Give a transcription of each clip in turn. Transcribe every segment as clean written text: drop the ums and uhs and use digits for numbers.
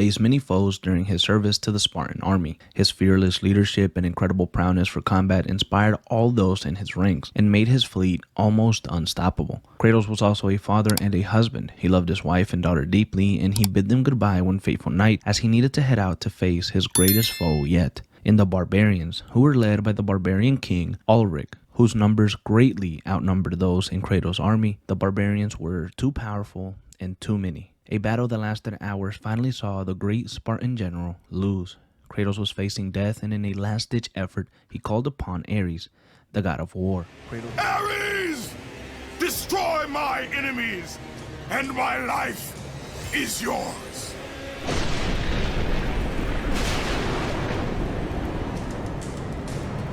faced many foes during his service to the Spartan army. His fearless leadership and incredible prowess for combat inspired all those in his ranks and made his fleet almost unstoppable. Kratos was also a father and a husband. He loved his wife and daughter deeply, and he bid them goodbye one fateful night as he needed to head out to face his greatest foe yet, in the barbarians, who were led by the barbarian king Ulrich, whose numbers greatly outnumbered those in Kratos' army. The barbarians were too powerful and too many. A battle that lasted hours finally saw the great Spartan general lose. Kratos was facing death, and in a last-ditch effort, he called upon Ares, the god of war. Ares! Destroy my enemies, and my life is yours.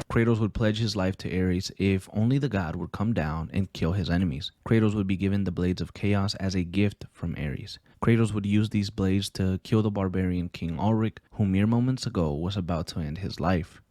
Kratos would pledge his life to Ares if only the god would come down and kill his enemies. Kratos would be given the Blades of Chaos as a gift from Ares. Kratos would use these blades to kill the barbarian King Ulrich, who mere moments ago was about to end his life.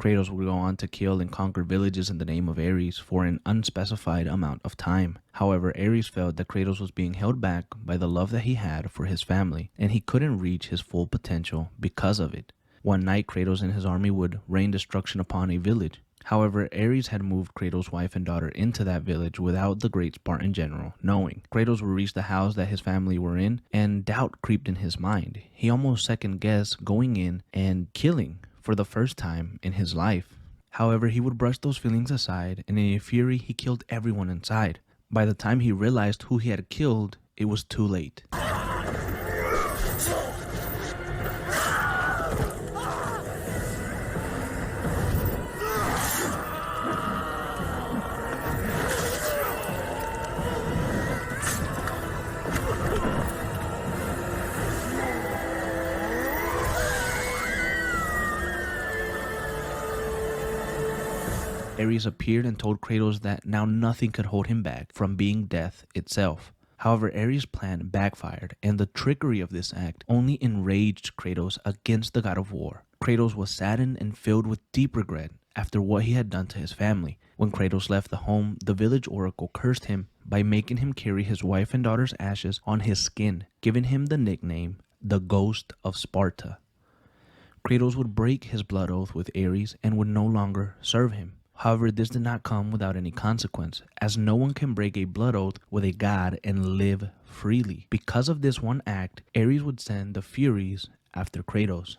Kratos would go on to kill and conquer villages in the name of Ares for an unspecified amount of time. However, Ares felt that Kratos was being held back by the love that he had for his family, and he couldn't reach his full potential because of it. One night, Kratos and his army would rain destruction upon a village. However, Ares had moved Kratos' wife and daughter into that village without the great Spartan general knowing. Kratos would reach the house that his family were in, and doubt creeped in his mind. He almost second-guessed going in and killing for the first time in his life. However, he would brush those feelings aside, and in a fury, he killed everyone inside. By the time he realized who he had killed, it was too late. Ares appeared and told Kratos that now nothing could hold him back from being death itself. However, Ares' plan backfired, and the trickery of this act only enraged Kratos against the god of war. Kratos was saddened and filled with deep regret after what he had done to his family. When Kratos left the home, the village oracle cursed him by making him carry his wife and daughter's ashes on his skin, giving him the nickname the Ghost of Sparta. Kratos would break his blood oath with Ares and would no longer serve him. However, this did not come without any consequence, as no one can break a blood oath with a god and live freely. Because of this one act, Ares would send the Furies after Kratos.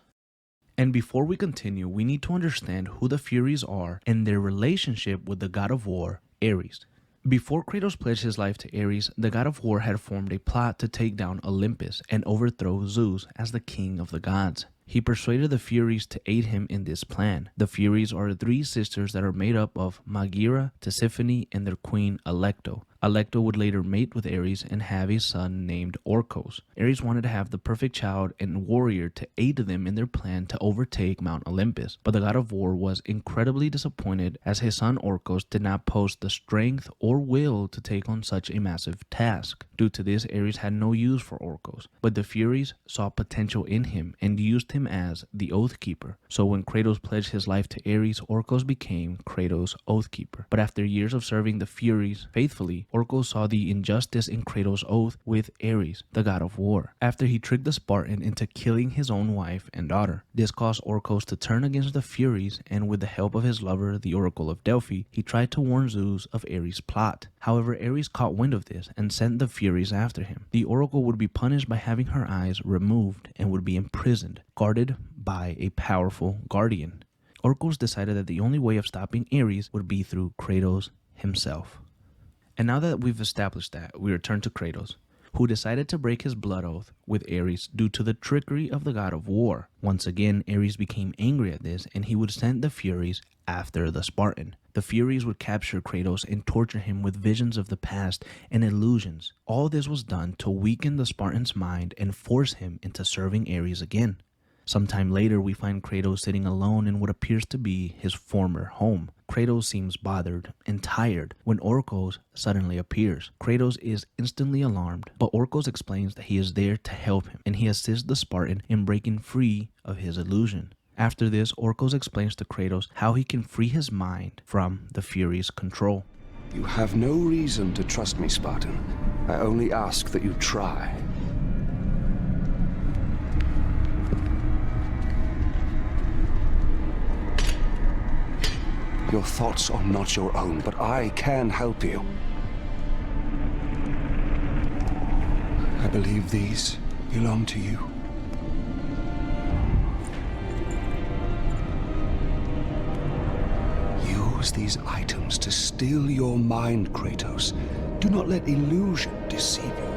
And before we continue, we need to understand who the Furies are and their relationship with the god of war, Ares. Before Kratos pledged his life to Ares, the god of war had formed a plot to take down Olympus and overthrow Zeus as the king of the gods. He persuaded the Furies to aid him in this plan. The Furies are three sisters that are made up of Megaera, Tisiphone, and their queen Alecto. Alecto would later mate with Ares and have a son named Orcos. Ares wanted to have the perfect child and warrior to aid them in their plan to overtake Mount Olympus, but the god of war was incredibly disappointed as his son Orcos did not possess the strength or will to take on such a massive task. Due to this, Ares had no use for Orcos, but the Furies saw potential in him and used him as the Oathkeeper. So when Kratos pledged his life to Ares, Orcos became Kratos' Oathkeeper. But after years of serving the Furies faithfully, Orcos saw the injustice in Kratos' oath with Ares, the god of war, after he tricked the Spartan into killing his own wife and daughter. This caused Orcos to turn against the Furies, and with the help of his lover, the Oracle of Delphi, he tried to warn Zeus of Ares' plot. However, Ares caught wind of this and sent the Furies after him. The Oracle would be punished by having her eyes removed and would be imprisoned, guarded by a powerful guardian. Orcos decided that the only way of stopping Ares would be through Kratos himself. And now that we've established that, we return to Kratos, who decided to break his blood oath with Ares due to the trickery of the god of war. Once again, Ares became angry at this, and he would send the Furies after the Spartan. The Furies would capture Kratos and torture him with visions of the past and illusions. All this was done to weaken the Spartan's mind and force him into serving Ares again. Sometime later, we find Kratos sitting alone in what appears to be his former home. Kratos seems bothered and tired when Orcos suddenly appears. Kratos is instantly alarmed, but Orcos explains that he is there to help him, and he assists the Spartan in breaking free of his illusion. After this, Orcos explains to Kratos how he can free his mind from the Furies' control. You have no reason to trust me, Spartan. I only ask that you try. Your thoughts are not your own, but I can help you. I believe these belong to you. Use these items to steal your mind, Kratos. Do not let illusion deceive you.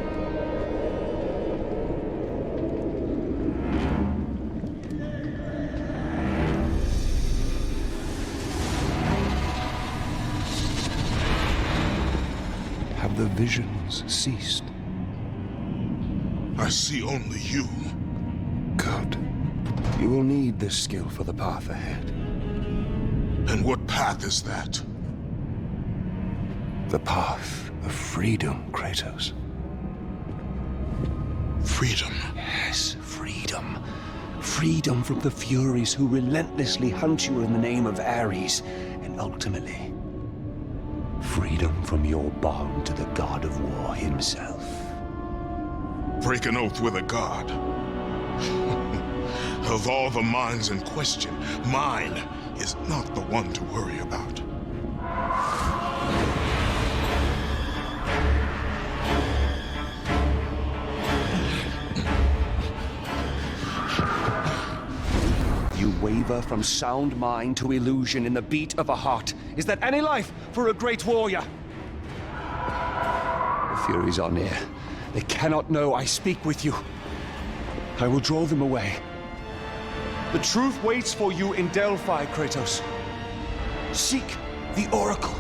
Have the visions ceased? I see only you. Good. You will need this skill for the path ahead. And what path is that? The path of freedom, Kratos. Freedom. Yes, freedom. Freedom from the Furies who relentlessly hunt you in the name of Ares, and ultimately, freedom from your bond to the god of war himself. Break an oath with a god. Of all the minds in question, mine is not the one to worry about. You waver from sound mind to illusion in the beat of a heart. Is that any life for a great warrior? The Furies are near. They cannot know I speak with you. I will draw them away. The truth waits for you in Delphi, Kratos. Seek the Oracle.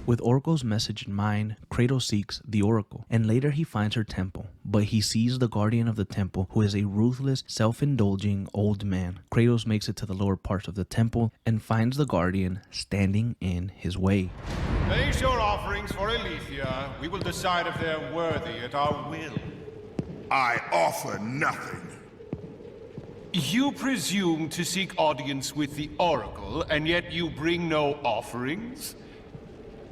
With Oracle's message in mind, Kratos seeks the Oracle, and later he finds her temple, but he sees the guardian of the temple, who is a ruthless, self-indulging old man. Kratos makes it to the lower parts of the temple and finds the guardian standing in his way. Place your offerings for Aletheia. We will decide if they're worthy at our will. I offer nothing. You presume to seek audience with the Oracle, and yet you bring no offerings?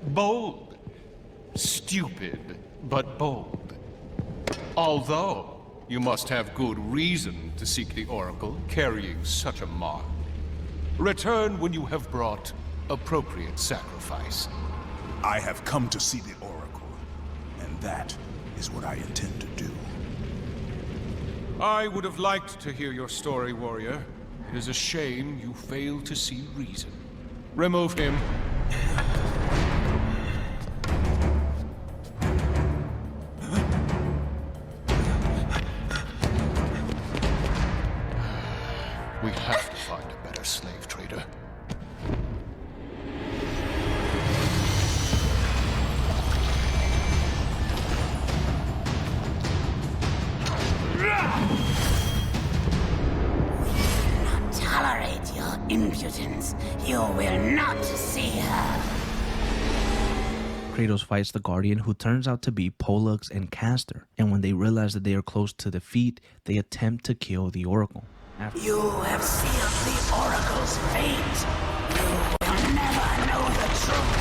Bold. Stupid, but bold. Although, you must have good reason to seek the Oracle, carrying such a mark. Return when you have brought appropriate sacrifice. I have come to see the Oracle, and that is what I intend to do. I would have liked to hear your story, warrior. It is a shame you failed to see reason. Remove him. We have to find a better slave trader. Tolerate your impudence. You will not see her. Kratos fights the Guardian, who turns out to be Pollux and Castor, and when they realize that they are close to defeat, they attempt to kill the Oracle. You have sealed the Oracle's fate. You will never know the truth.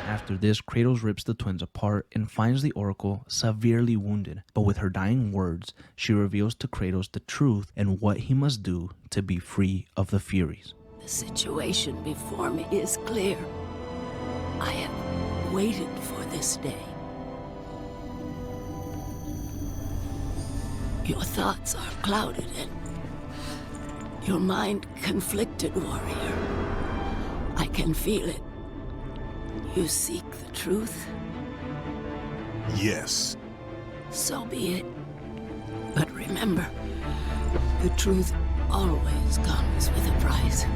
After this, Kratos rips the twins apart and finds the Oracle severely wounded, but with her dying words, she reveals to Kratos the truth and what he must do to be free of the Furies. The situation before me is clear. I have waited for this day. Your thoughts are clouded and your mind conflicted, warrior. I can feel it. You seek the truth? Yes. So be it. But remember, the truth always comes with a price.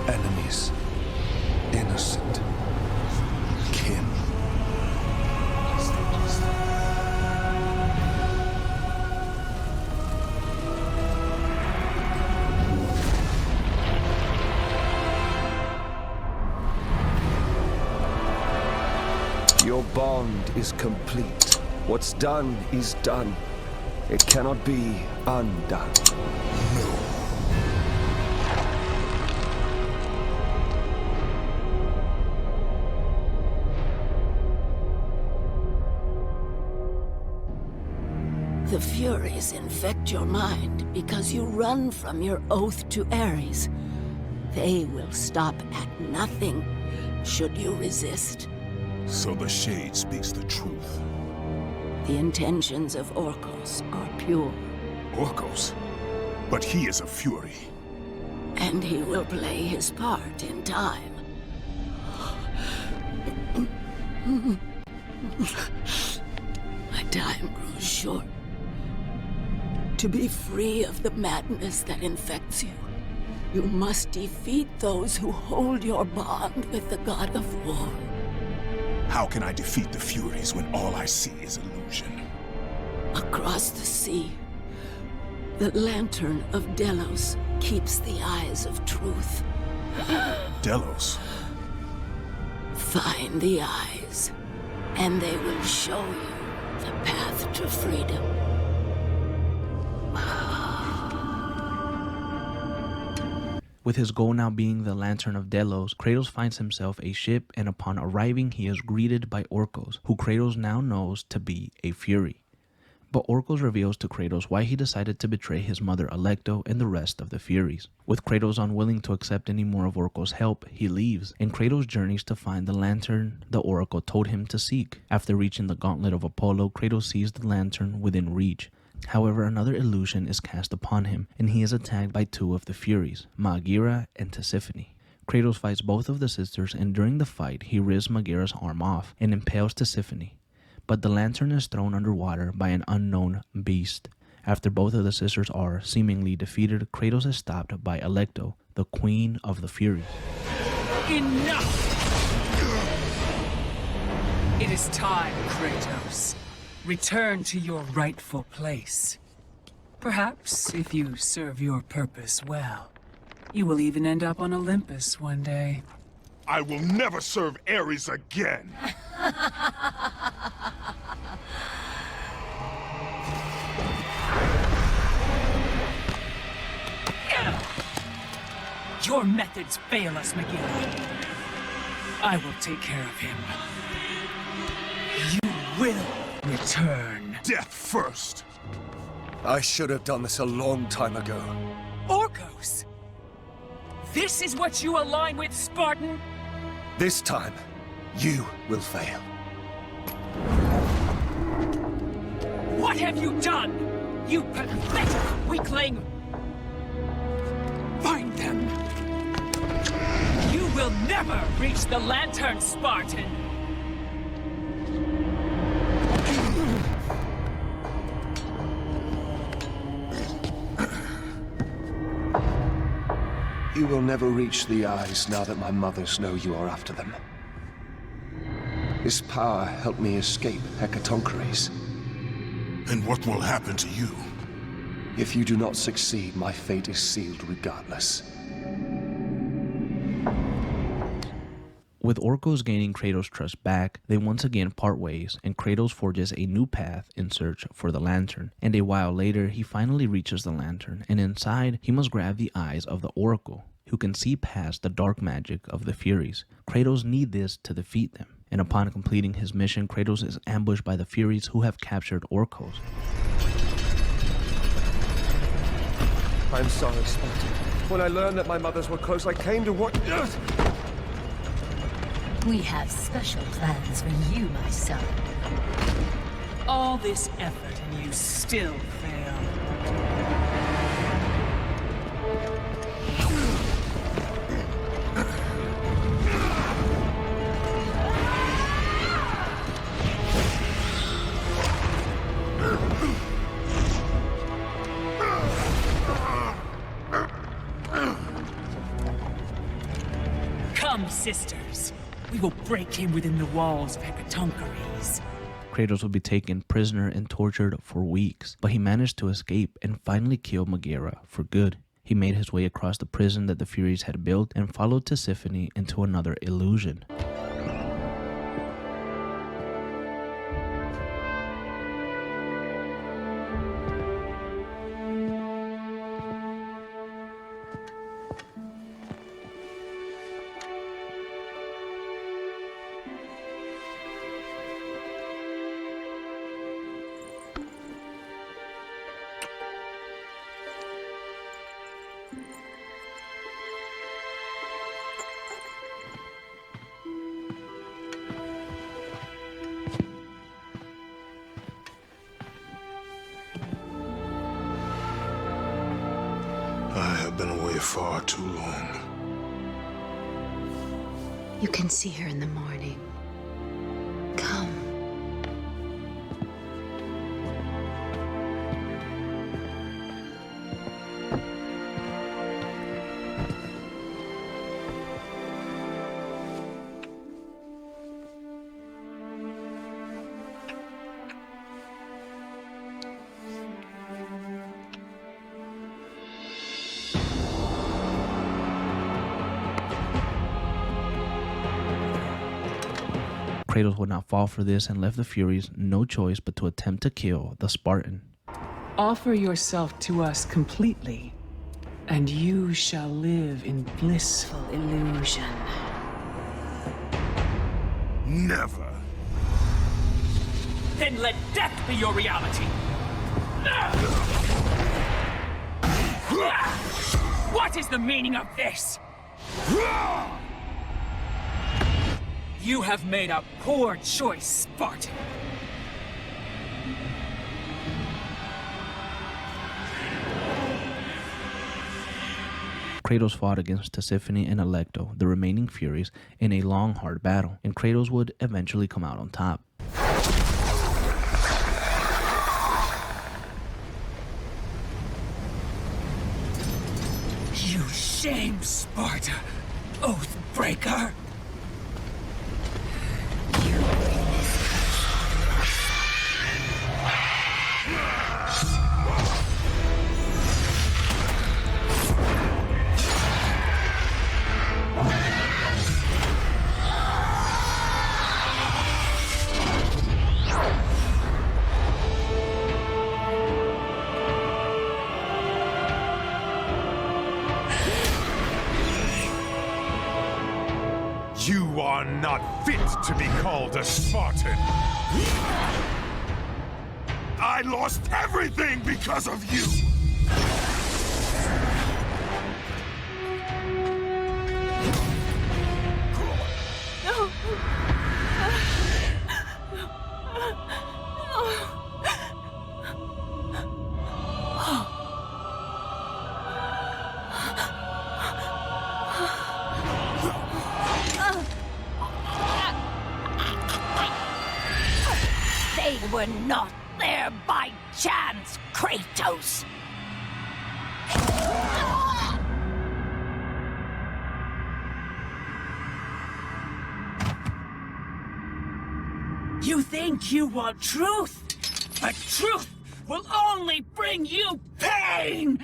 Enemies. Innocent. Kin. Your bond is complete. What's done is done. It cannot be undone. The Furies infect your mind because you run from your oath to Ares. They will stop at nothing should you resist. So the Shade speaks the truth. The intentions of Orcos are pure. Orcos? But he is a Fury. And he will play his part in time. My time grows short. To be free of the madness that infects you, you must defeat those who hold your bond with the god of war. How can I defeat the Furies when all I see is illusion? Across the sea, the lantern of Delos keeps the eyes of truth. Delos? Find the eyes, and they will show you the path to freedom. With his goal now being the Lantern of Delos, Kratos finds himself a ship, and upon arriving he is greeted by Orcos, who Kratos now knows to be a Fury. But Orcos reveals to Kratos why he decided to betray his mother Alecto and the rest of the Furies. With Kratos unwilling to accept any more of Orcos' help, he leaves, and Kratos journeys to find the lantern the Oracle told him to seek. After reaching the Gauntlet of Apollo, Kratos sees the lantern within reach. However, another illusion is cast upon him, and he is attacked by two of the Furies, Maghera and Tisiphone. Kratos fights both of the sisters, and during the fight, he rips Maghera's arm off and impales Tisiphone. But the lantern is thrown underwater by an unknown beast. After both of the sisters are seemingly defeated, Kratos is stopped by Alecto, the Queen of the Furies. Enough! It is time, Kratos. Return to your rightful place. Perhaps, if you serve your purpose well, you will even end up on Olympus one day. I will never serve Ares again! Your methods fail us, Maghera. I will take care of him. You will return. Death first! I should have done this a long time ago. Orcos! This is what you align with, Spartan? This time, you will fail. What have you done? You pathetic weakling! Find them! You will never reach the lantern, Spartan! You will never reach the eyes now that my mothers know you are after them. This power helped me escape Hecatoncheires. Then what will happen to you? If you do not succeed, my fate is sealed regardless. With Orcos gaining Kratos' trust back, they once again part ways, and Kratos forges a new path in search for the lantern. And a while later, he finally reaches the lantern, and inside, he must grab the eyes of the Oracle, who can see past the dark magic of the Furies. Kratos needs this to defeat them, and upon completing his mission, Kratos is ambushed by the Furies who have captured Orcos. I'm sorry, Spartan. When I learned that my mothers were close, I came to what... We have special plans for you, my son. All this effort and you still fail. Come, sisters. We will break him within the walls of Hecatoncheires. Kratos would be taken prisoner and tortured for weeks, but he managed to escape and finally kill Maghera for good. He made his way across the prison that the Furies had built and followed Tisiphone into another illusion. here far too long. You can see her in the morning. Come. Kratos would not fall for this and left the Furies no choice but to attempt to kill the Spartan. Offer yourself to us completely, and you shall live in blissful illusion. Never. Then let death be your reality! What is the meaning of this? You have made a poor choice, Spartan. Kratos fought against Tisiphone and Alecto, the remaining Furies, in a long, hard battle, and Kratos would eventually come out on top. You shame Sparta, Oathbreaker! You are not fit to be called a Spartan. I lost everything because of you! They were not there by chance, Kratos! You think you want truth, but truth will only bring you pain!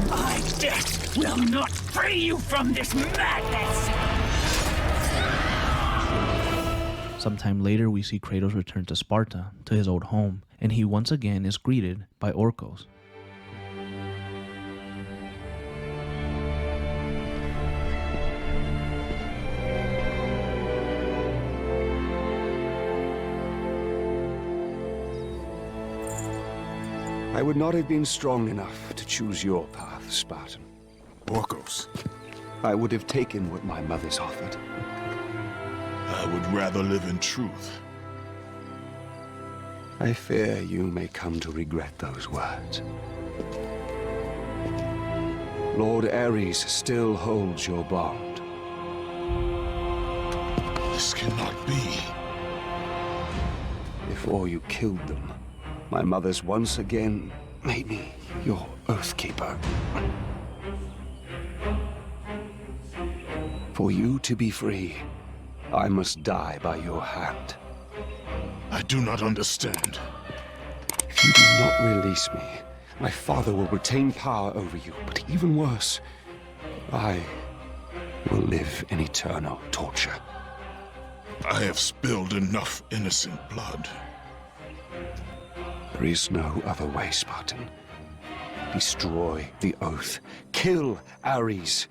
My death will not free you from this madness! Sometime later, we see Kratos return to Sparta, to his old home, and he once again is greeted by Orcos. I would not have been strong enough to choose your path, Spartan. Orcos, I would have taken what my mother's offered. I would rather live in truth. I fear you may come to regret those words. Lord Ares still holds your bond. This cannot be. Before you killed them, my mother's once again made me your Oathkeeper. For you to be free, I must die by your hand. I do not understand. If you do not release me, my father will retain power over you, but even worse, I will live in eternal torture. I have spilled enough innocent blood. There is no other way, Spartan. Destroy the Oath. Kill Ares.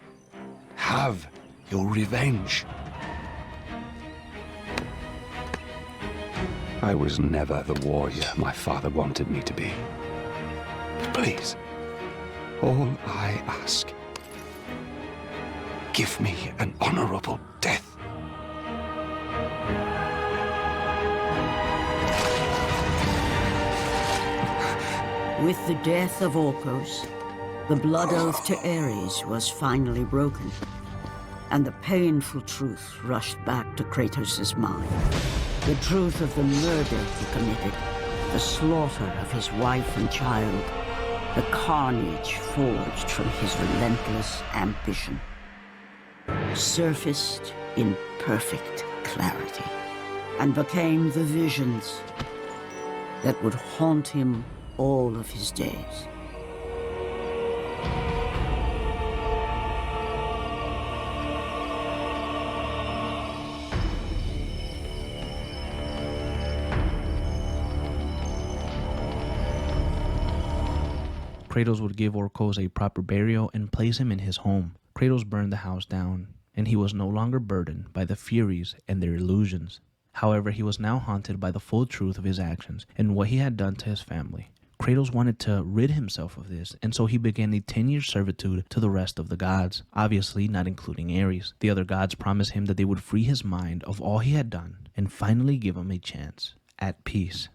Have your revenge. I was never the warrior my father wanted me to be. Please, all I ask Give me an honorable death. With the death of Orcos, the blood oath to Ares was finally broken, and the painful truth rushed back to Kratos' mind. The truth of the murder he committed, the slaughter of his wife and child, the carnage forged from his relentless ambition, surfaced in perfect clarity, and became the visions that would haunt him all of his days. Kratos would give Orcos a proper burial and place him in his home. Kratos burned the house down, and he was no longer burdened by the Furies and their illusions. However, he was now haunted by the full truth of his actions and what he had done to his family. Kratos wanted to rid himself of this, and so he began a 10-year servitude to the rest of the gods, obviously not including Ares. The other gods promised him that they would free his mind of all he had done and finally give him a chance at peace.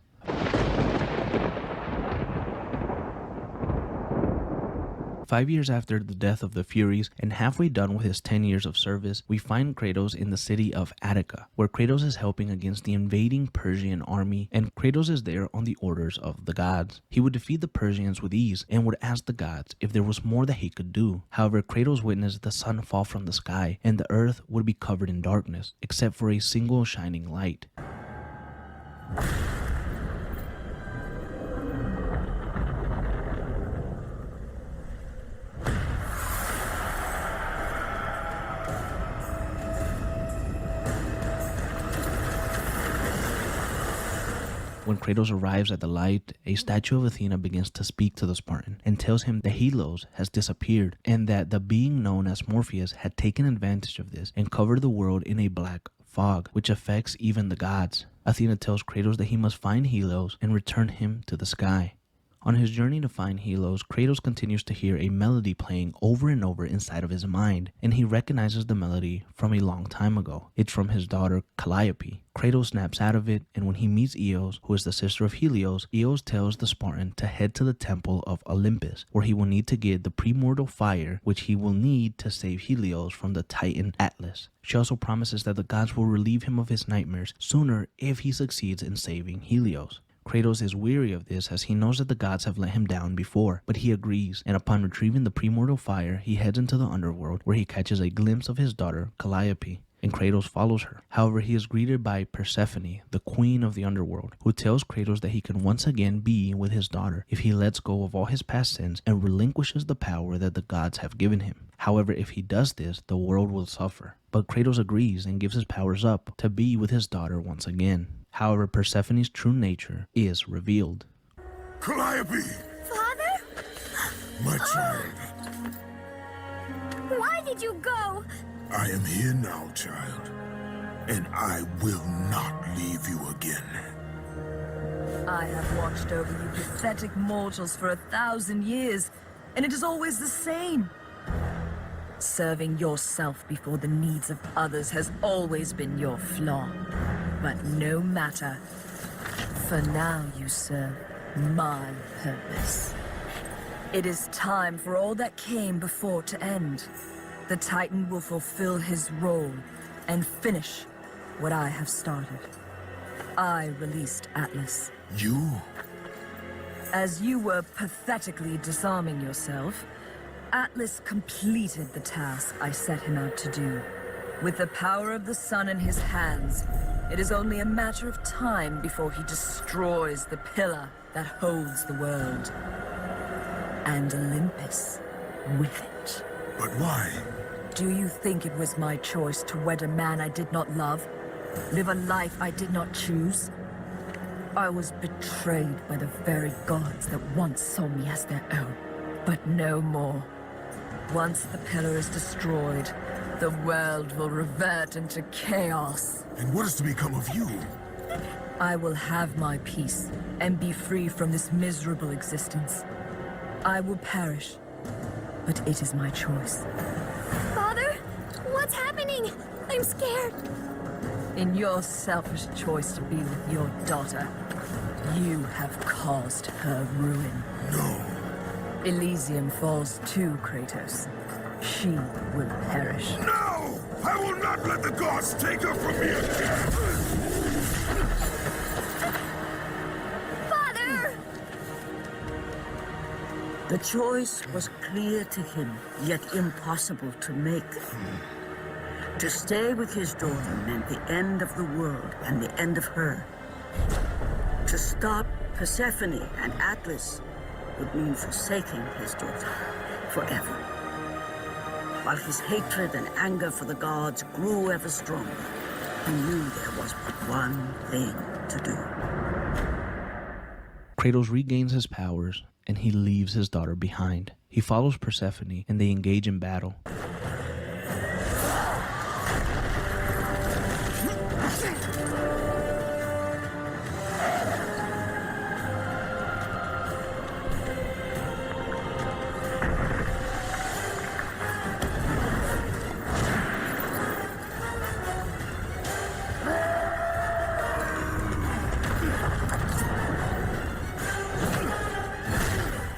5 years after the death of the Furies, and halfway done with his 10 years of service, we find Kratos in the city of Attica, where Kratos is helping against the invading Persian army, and Kratos is there on the orders of the gods. He would defeat the Persians with ease and would ask the gods if there was more that he could do. However, Kratos witnessed the sun fall from the sky, and the earth would be covered in darkness, except for a single shining light. When Kratos arrives at the light, a statue of Athena begins to speak to the Spartan and tells him that Helios has disappeared and that the being known as Morpheus had taken advantage of this and covered the world in a black fog, which affects even the gods. Athena tells Kratos that he must find Helios and return him to the sky. On his journey to find Helios, Kratos continues to hear a melody playing over and over inside of his mind, and he recognizes the melody from a long time ago. It's from his daughter Calliope. Kratos snaps out of it, and when he meets Eos, who is the sister of Helios, Eos tells the Spartan to head to the temple of Olympus, where he will need to get the primordial fire, which he will need to save Helios from the Titan Atlas. She also promises that the gods will relieve him of his nightmares sooner if he succeeds in saving Helios. Kratos is weary of this as he knows that the gods have let him down before, but he agrees, and upon retrieving the primordial fire, he heads into the underworld where he catches a glimpse of his daughter Calliope, and Kratos follows her. However, he is greeted by Persephone, the queen of the underworld, who tells Kratos that he can once again be with his daughter if he lets go of all his past sins and relinquishes the power that the gods have given him. However, if he does this, the world will suffer. But Kratos agrees and gives his powers up to be with his daughter once again. However, Persephone's true nature is revealed. Calliope! Father? My child. Why did you go? I am here now, child. And I will not leave you again. I have watched over you pathetic mortals for 1,000 years, and it is always the same. Serving yourself before the needs of others has always been your flaw. But no matter, for now you serve my purpose. It is time for all that came before to end. The Titan will fulfill his role and finish what I have started. I released Atlas. You? As you were pathetically disarming yourself, Atlas completed the task I set him out to do. With the power of the sun in his hands, it is only a matter of time before he destroys the pillar that holds the world. And Olympus with it. But why? Do you think it was my choice to wed a man I did not love? Live a life I did not choose? I was betrayed by the very gods that once saw me as their own. But no more. Once the pillar is destroyed, the world will revert into chaos. And what is to become of you? I will have my peace and be free from this miserable existence. I will perish, but it is my choice. Father? I'm scared. In your selfish choice to be with your daughter, you have caused her ruin. No. Elysium falls too, Kratos. She will perish. No! I will not let the gods take her from me again! Father! The choice was clear to him, yet impossible to make. To stay with his daughter meant the end of the world and the end of her. To stop Persephone and Atlas would mean forsaking his daughter forever. While his hatred and anger for the gods grew ever stronger, he knew there was but one thing to do. Kratos regains his powers, and he leaves his daughter behind. He follows Persephone, and they engage in battle.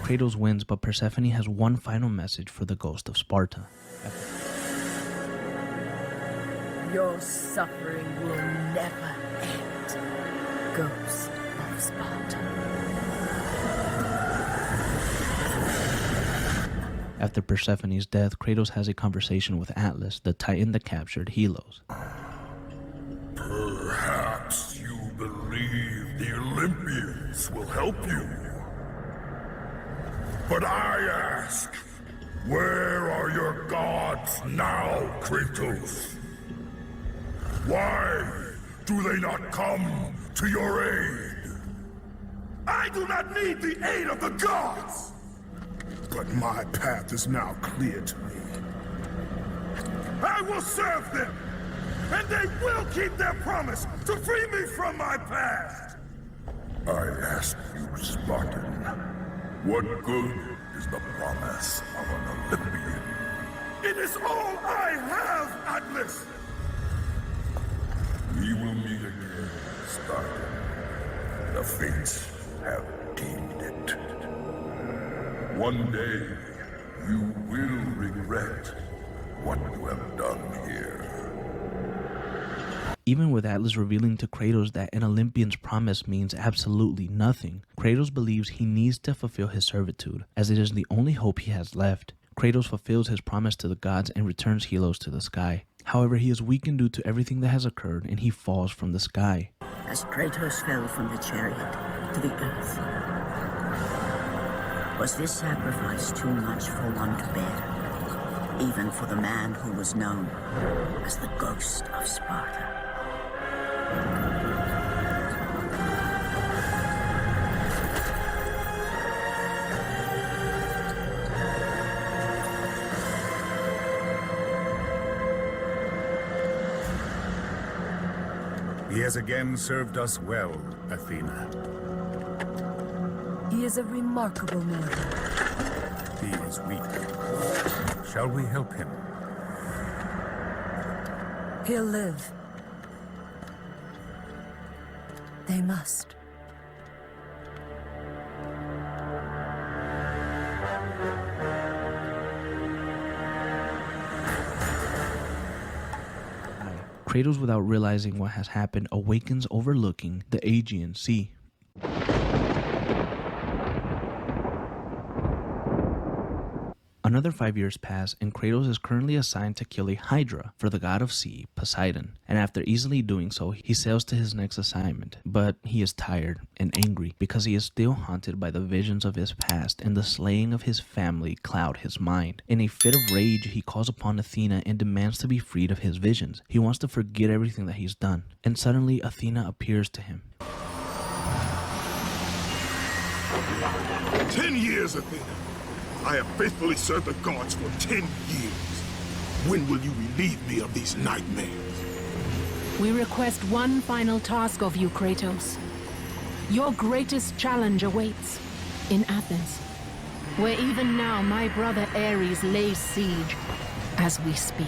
Kratos wins, but Persephone has one final message for the ghost of Sparta. Your suffering will never end, ghost of Sparta. After Persephone's death, Kratos has a conversation with Atlas, the titan that captured Helos. Perhaps you believe the Olympians will help you. But I ask, where are your gods now, Kratos? Why do they not come to your aid? I do not need the aid of the gods! But my path is now clear to me. I will serve them, and they will keep their promise to free me from my past! I ask you, Spartan, what good is the promise of an Olympian? It is all I have, Atlas! We will meet again, Spartan. The fates have deemed it. One day, you will regret what you have done here. Even with Atlas revealing to Kratos that an Olympian's promise means absolutely nothing, Kratos believes he needs to fulfill his servitude, as it is the only hope he has left. Kratos fulfills his promise to the gods and returns Helos to the sky. However, he is weakened due to everything that has occurred, and he falls from the sky. As Kratos fell from the chariot to the earth, was this sacrifice too much for one to bear, even for the man who was known as the Ghost of Sparta? He has again served us well, Athena. He is a remarkable mortal. He is weak. Shall we help him? He'll live. They must. Kratos, without realizing what has happened, awakens overlooking the Aegean Sea. Another 5 years pass, and Kratos is currently assigned to kill a Hydra for the god of sea, Poseidon. And after easily doing so, he sails to his next assignment. But he is tired and angry because he is still haunted by the visions of his past, and the slaying of his family cloud his mind. In a fit of rage, he calls upon Athena and demands to be freed of his visions. He wants to forget everything that he's done. And suddenly, Athena appears to him. 10 years, Athena. I have faithfully served the gods for 10 years. When will you relieve me of these nightmares? We request one final task of you, Kratos. Your greatest challenge awaits in Athens, where even now my brother Ares lays siege as we speak.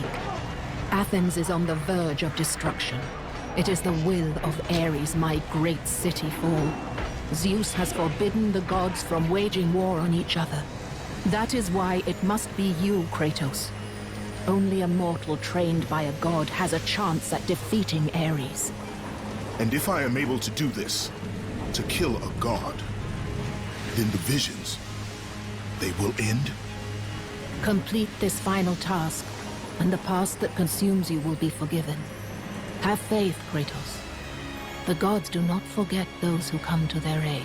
Athens is on the verge of destruction. It is the will of Ares my great city fall. Zeus has forbidden the gods from waging war on each other. That is why it must be you, Kratos. Only a mortal trained by a god has a chance at defeating Ares. And if I am able to do this, to kill a god, then the visions, they will end? Complete this final task, and the past that consumes you will be forgiven. Have faith, Kratos. The gods do not forget those who come to their aid.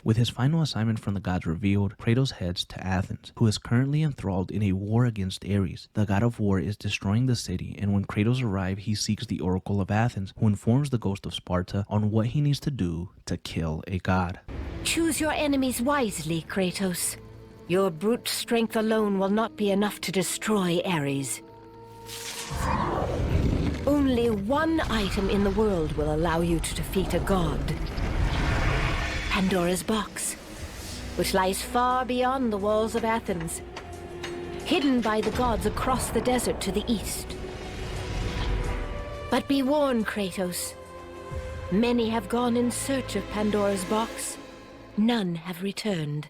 With his final assignment from the gods revealed, Kratos heads to Athens, who is currently enthralled in a war against Ares. The god of war is destroying the city, and when Kratos arrives, he seeks the Oracle of Athens, who informs the ghost of Sparta on what he needs to do to kill a god. Choose your enemies wisely, Kratos. Your brute strength alone will not be enough to destroy Ares. Only one item in the world will allow you to defeat a god. Pandora's box, which lies far beyond the walls of Athens, hidden by the gods across the desert to the east. But be warned, Kratos. Many have gone in search of Pandora's box. None have returned.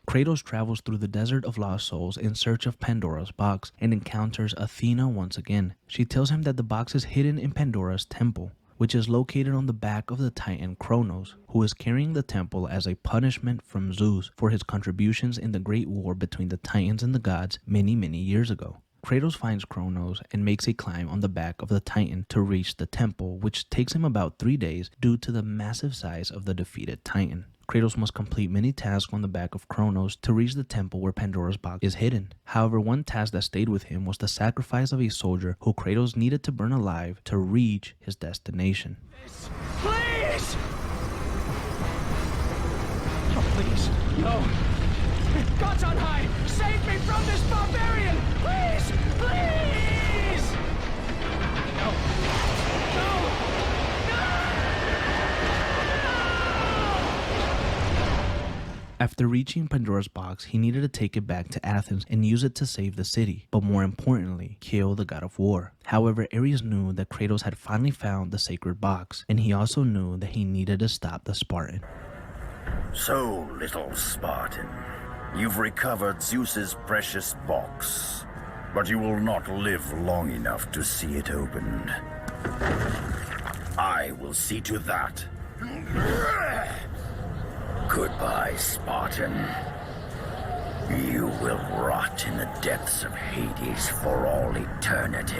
Kratos travels through the desert of lost souls in search of Pandora's box and encounters Athena once again. She tells him that the box is hidden in Pandora's temple, which is located on the back of the Titan Kronos, who is carrying the temple as a punishment from Zeus for his contributions in the great war between the Titans and the gods many years ago. Kratos finds Kronos and makes a climb on the back of the Titan to reach the temple, which takes him about 3 days due to the massive size of the defeated Titan. Kratos must complete many tasks on the back of Kronos to reach the temple where Pandora's box is hidden. However, one task that stayed with him was the sacrifice of a soldier who Kratos needed to burn alive to reach his destination. Please! Oh, please, no. Gods on high, save me from this barbarian! Please! Please! No. No! After reaching Pandora's box, he needed to take it back to Athens and use it to save the city, but more importantly, kill the god of war. However, Ares knew that Kratos had finally found the sacred box, and he also knew that he needed to stop the Spartan. So, little Spartan, you've recovered Zeus's precious box, but you will not live long enough to see it opened. I will see to that. Goodbye, Spartan. You will rot in the depths of Hades for all eternity.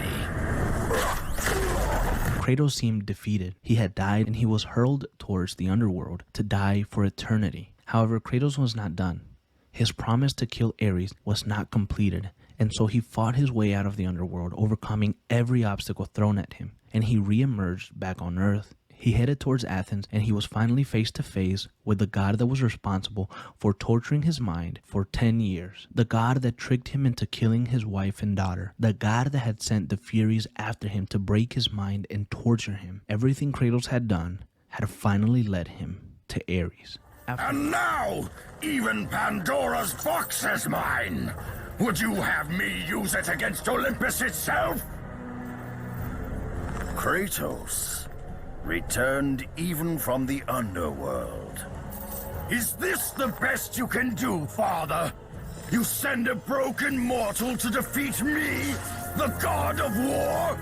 Kratos seemed defeated. He had died and he was hurled towards the underworld to die for eternity. However, Kratos was not done. His promise to kill Ares was not completed, and so he fought his way out of the underworld, overcoming every obstacle thrown at him, and he re-emerged back on Earth. He headed towards Athens, and he was finally face to face with the god that was responsible for torturing his mind for 10 years. The god that tricked him into killing his wife and daughter. The god that had sent the Furies after him to break his mind and torture him. Everything Kratos had done had finally led him to Ares. And now, even Pandora's box is mine! Would you have me use it against Olympus itself? Kratos, returned even from the underworld. Is this the best you can do, Father? You send a broken mortal to defeat me, the god of war?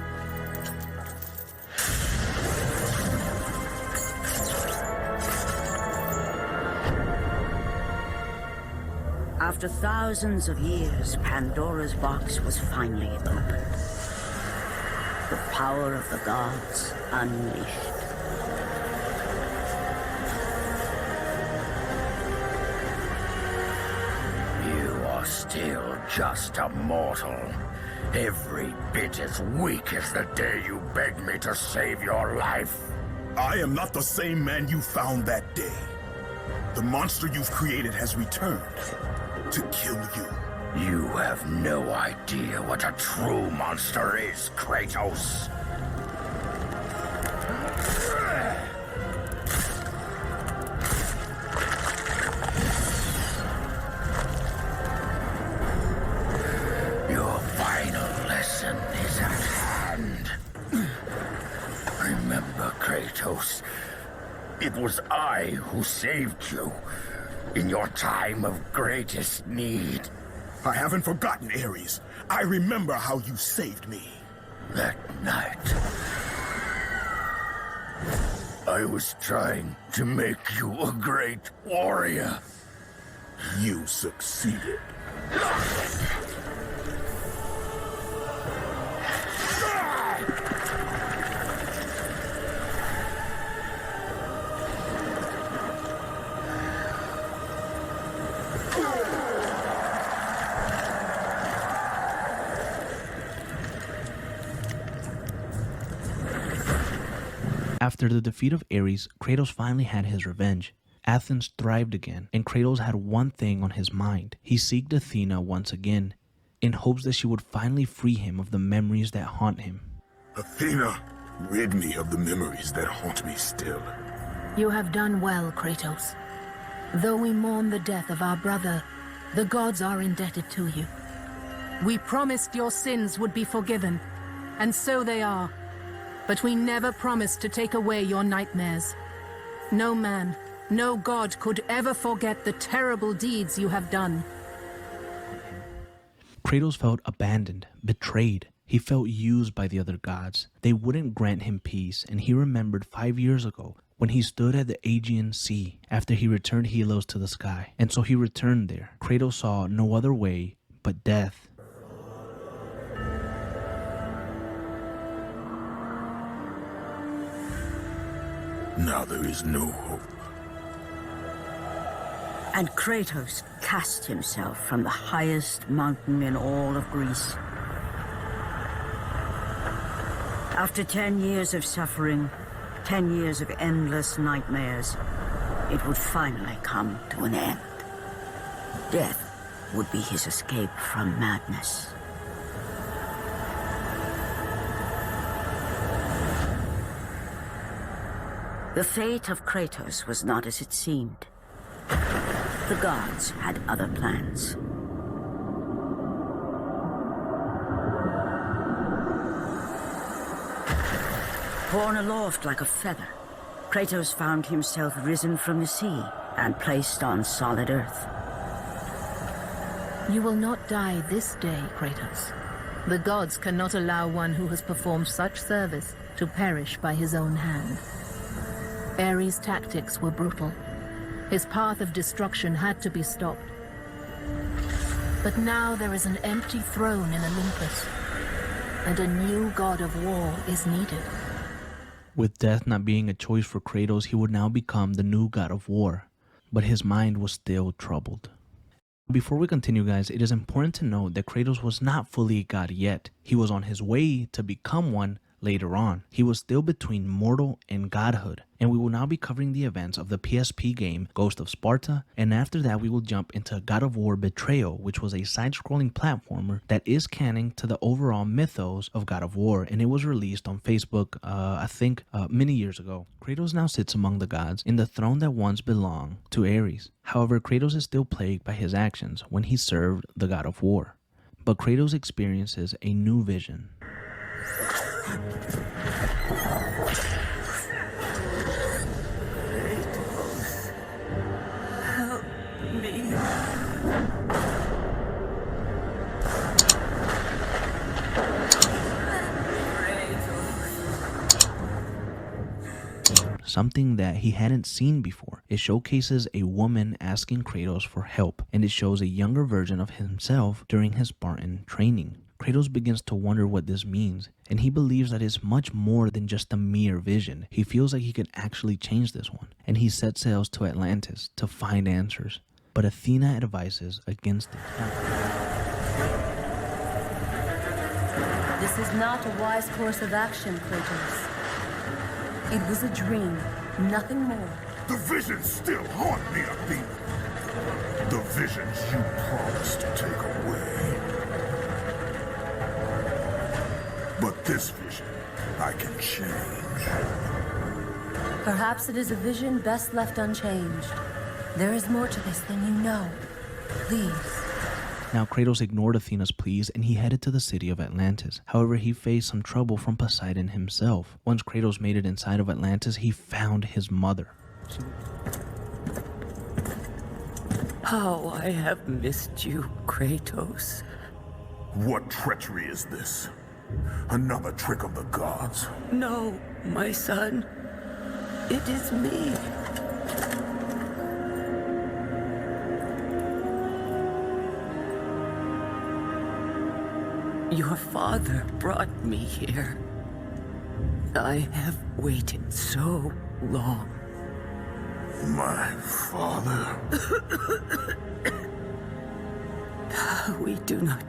After thousands of years, Pandora's box was finally opened. The power of the gods unleashed. You are still just a mortal. Every bit as weak as the day you begged me to save your life. I am not the same man you found that day. The monster you've created has returned to kill you. You have no idea what a true monster is, Kratos. Your final lesson Kratos. It was I who saved you in your time of greatest need. I haven't forgotten, Ares. I remember how you saved me. That night, I was trying to make you a great warrior. You succeeded. After the defeat of Ares, Kratos finally had his revenge. Athens thrived again, and Kratos had one thing on his mind. He sought Athena once again, in hopes that she would finally free him of the memories that haunt him. Athena, rid me of the memories that haunt me still. You have done well, Kratos. Though we mourn the death of our brother, the gods are indebted to you. We promised your sins would be forgiven, and so they are. But we never promised to take away your nightmares. No man, no god could ever forget the terrible deeds you have done. Kratos felt abandoned, betrayed. He felt used by the other gods. They wouldn't grant him peace, and he remembered 5 years ago when he stood at the Aegean Sea after he returned Helios to the sky. And so he returned there. Kratos saw no other way but death. Now there is no hope. And Kratos cast himself from the highest mountain in all of Greece. After 10 years of suffering, 10 years of endless nightmares, it would finally come to an end. Death would be his escape from madness. The fate of Kratos was not as it seemed. The gods had other plans. Borne aloft like a feather, Kratos found himself risen from the sea and placed on solid earth. You will not die this day, Kratos. The gods cannot allow one who has performed such service to perish by his own hand. Ares' tactics were brutal. His path of destruction had to be stopped. But now there is an empty throne in Olympus, and a new god of war is needed. With death not being a choice for Kratos, he would now become the new god of war. But his mind was still troubled. Before we continue, guys, it is important to note that Kratos was not fully a god yet. He was on his way to become one later on. He was still between mortal and godhood, and we will now be covering the events of the PSP game Ghost of Sparta, and after that we will jump into God of War Betrayal, which was a side-scrolling platformer that is canon to the overall mythos of God of War, and it was released on Facebook, I think many years ago. Kratos now sits among the gods in the throne that once belonged to Ares. However, Kratos is still plagued by his actions when he served the God of War. But Kratos experiences a new vision. Help me. Something that he hadn't seen before. It showcases a woman asking Kratos for help, and it shows a younger version of himself during his Spartan training. Kratos begins to wonder what this means, and he believes that it's much more than just a mere vision. He feels like he could actually change this one, and he sets sails to Atlantis to find answers. But Athena advises against it. This is not a wise course of action, Kratos. It was a dream, nothing more. The visions still haunt me, Athena. The visions you promised to take away. But this vision, I can change. Perhaps it is a vision best left unchanged. There is more to this than you know. Please. Now, Kratos ignored Athena's pleas and he headed to the city of Atlantis. However, he faced some trouble from Poseidon himself. Once Kratos made it inside of Atlantis, he found his mother. How I have missed you, Kratos. What treachery is this? Another trick of the gods? No, my son. It is me. Your father brought me here. I have waited so long. My father? We do not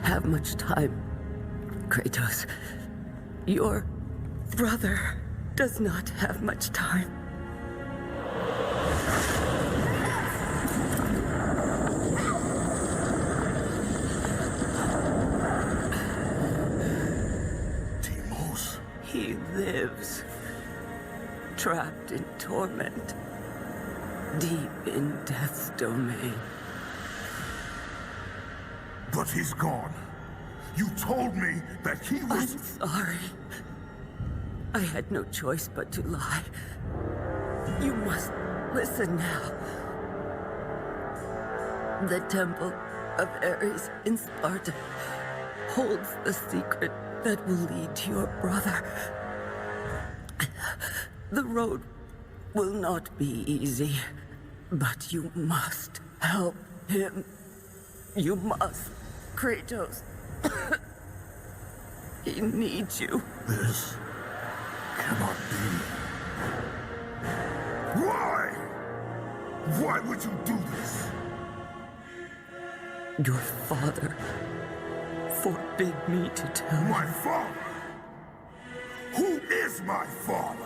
have much time, Kratos. Your brother does not have much time. He lives, trapped in torment, deep in death's domain. But he's gone. You told me that he was... I'm sorry. I had no choice but to lie. You must listen now. The Temple of Ares in Sparta holds the secret that will lead to your brother. The road will not be easy, but you must help him. You must, Kratos. He needs you. This cannot be. Why? Why would you do this? Your father forbid me to tell My you. father? Who is my father?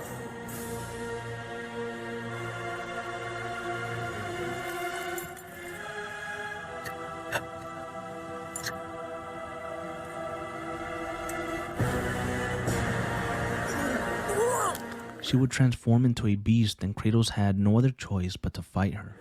She would transform into a beast and Kratos had no other choice but to fight her.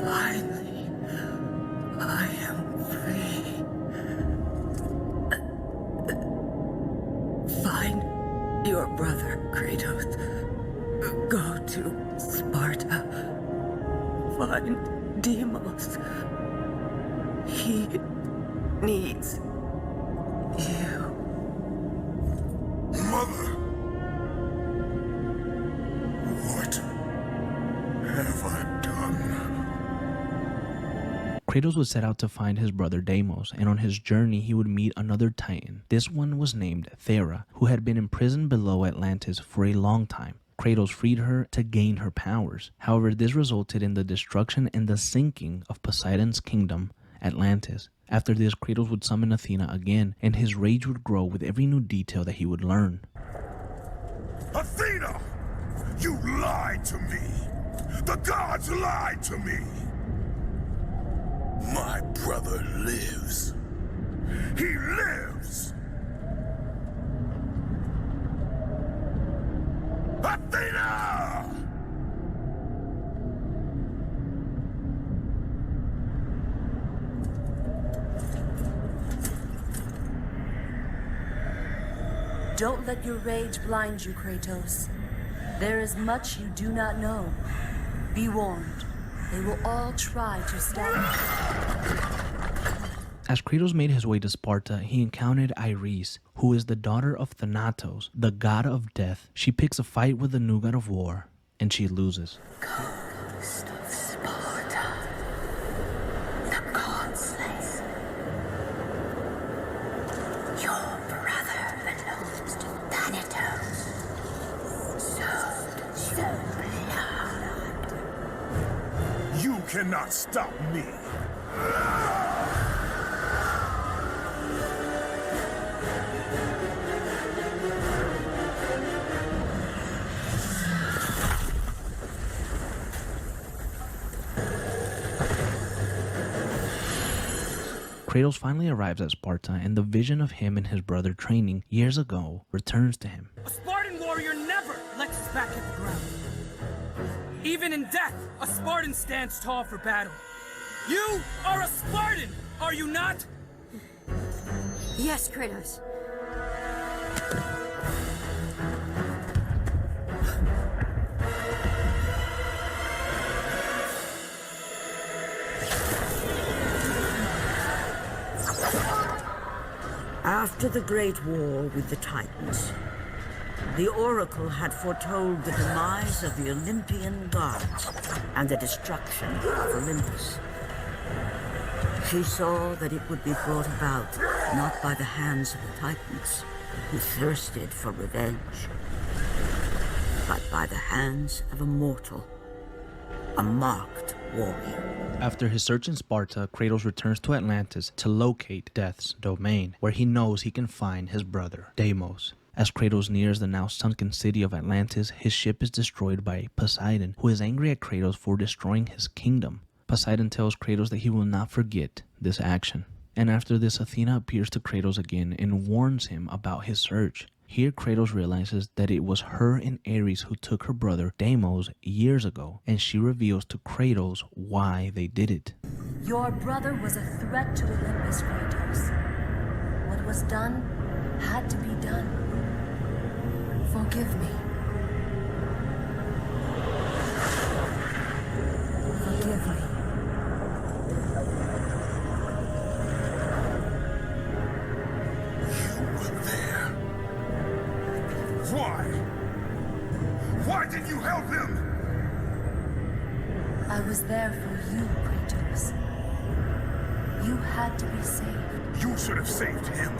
Finally, I am free. Find your brother, Kratos. Go to Sparta. Find Deimos. He needs you. Mother! What have I done? Kratos would set out to find his brother Deimos, and on his journey he would meet another Titan. This one was named Thera, who had been imprisoned below Atlantis for a long time. Kratos freed her to gain her powers. However, this resulted in the destruction and the sinking of Poseidon's kingdom, Atlantis. After this, Kratos would summon Athena again, and his rage would grow with every new detail that he would learn. Athena! You lied to me! The gods lied to me! My brother lives. He lives! Athena! Don't let your rage blind you, Kratos. There is much you do not know. Be warned. They will all try to stop you. As Kratos made his way to Sparta, he encountered Iris, who is the daughter of Thanatos, the god of death. She picks a fight with the new god of war, and she loses. Ghost of Sparta. The god says your brother belongs to Thanatos. Sold blood. You cannot stop me! Kratos finally arrives at Sparta, and the vision of him and his brother training years ago returns to him. A Spartan warrior never lets his back hit the ground. Even in death, a Spartan stands tall for battle. You are a Spartan, are you not? Yes, Kratos. After the Great War with the Titans, the Oracle had foretold the demise of the Olympian gods and the destruction of Olympus. She saw that it would be brought about not by the hands of the Titans, who thirsted for revenge, but by the hands of a mortal, a marked warrior. After his search in Sparta, Kratos returns to Atlantis to locate Death's domain, where he knows he can find his brother, Deimos. As Kratos nears the now sunken city of Atlantis, his ship is destroyed by Poseidon, who is angry at Kratos for destroying his kingdom. Poseidon tells Kratos that he will not forget this action. And after this, Athena appears to Kratos again and warns him about his search. Here, Kratos realizes that it was her and Ares who took her brother Deimos years ago, and she reveals to Kratos why they did it. Your brother was a threat to Olympus, Kratos. What was done had to be done. Forgive me. Forgive me. Why? Why did you help him? I was there for you, Kratos. You had to be saved. You should have saved him.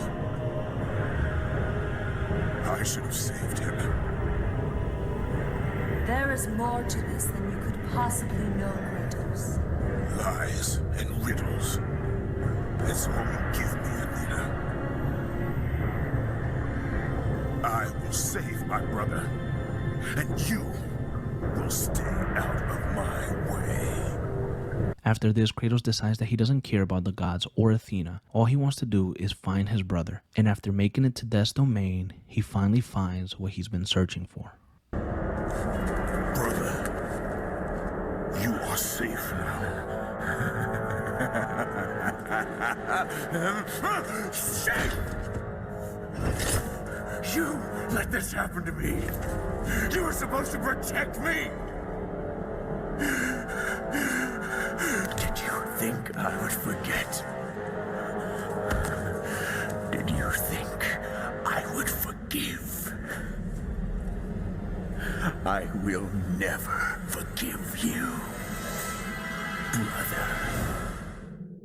I should have saved him. There is more to this than you could possibly know, Kratos. Lies and riddles. That's all you give me, Athena. I will save my brother, and you will stay out of my way. After this, Kratos decides that he doesn't care about the gods or Athena. All he wants to do is find his brother. And after making it to Death's domain, he finally finds what he's been searching for. Brother, you are safe now. Safe! You let this happen to me. You were supposed to protect me. Did you think I would forget? Did you think I would forgive? I will never forgive you, brother.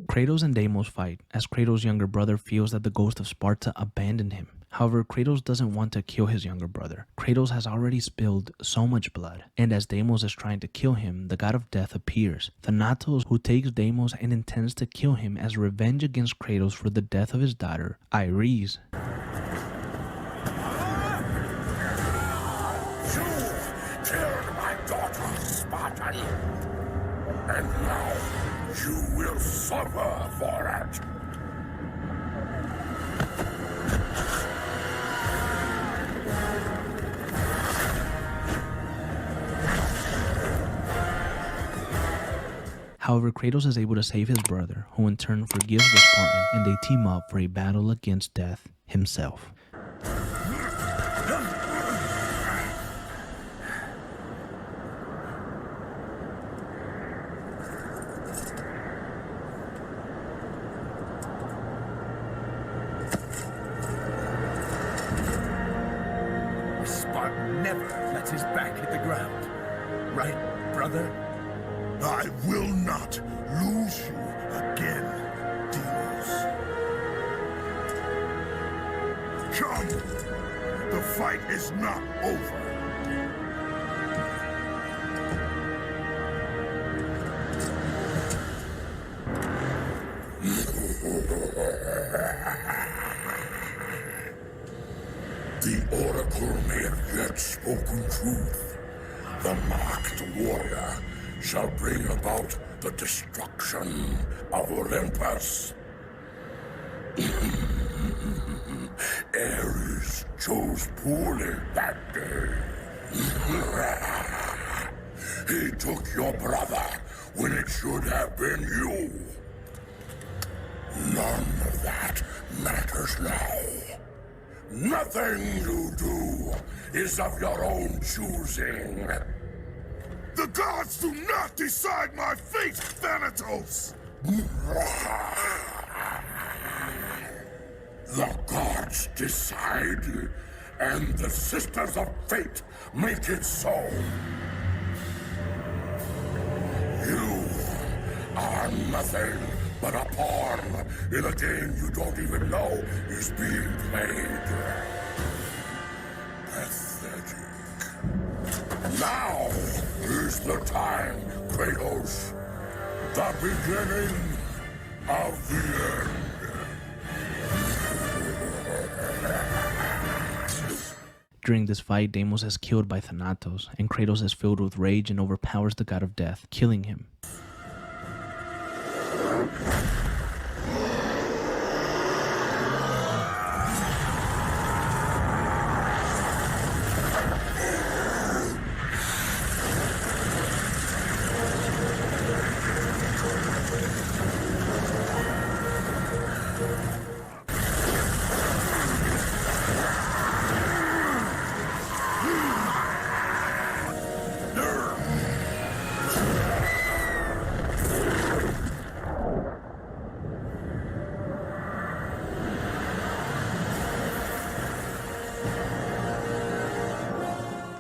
Kratos and Deimos fight, as Kratos' younger brother feels that the ghost of Sparta abandoned him. However, Kratos doesn't want to kill his younger brother. Kratos has already spilled so much blood, and as Deimos is trying to kill him, the god of death appears, Thanatos, who takes Deimos and intends to kill him as revenge against Kratos for the death of his daughter, Iris. You killed my daughter, Spartan, and now you will suffer for it. However, Kratos is able to save his brother, who in turn forgives the Spartan, and they team up for a battle against Death himself. A Spartan never lets his back hit the ground. Right, brother? I will not lose you again, Deimos. Come! The fight is not over. The Oracle may have yet spoken truth. The marked warrior shall bring about the destruction of Olympus. Ares chose poorly that day. He took your brother when it should have been you. None of that matters now. Nothing you do is of your own choosing. The gods do not decide my fate, Thanatos! The gods decide, and the Sisters of Fate make it so. You are nothing but a pawn in a game you don't even know is being played. Pathetic. Now is the time, Kratos. The beginning of the end. During this fight, Deimos is killed by Thanatos, and Kratos is filled with rage and overpowers the god of death, killing him.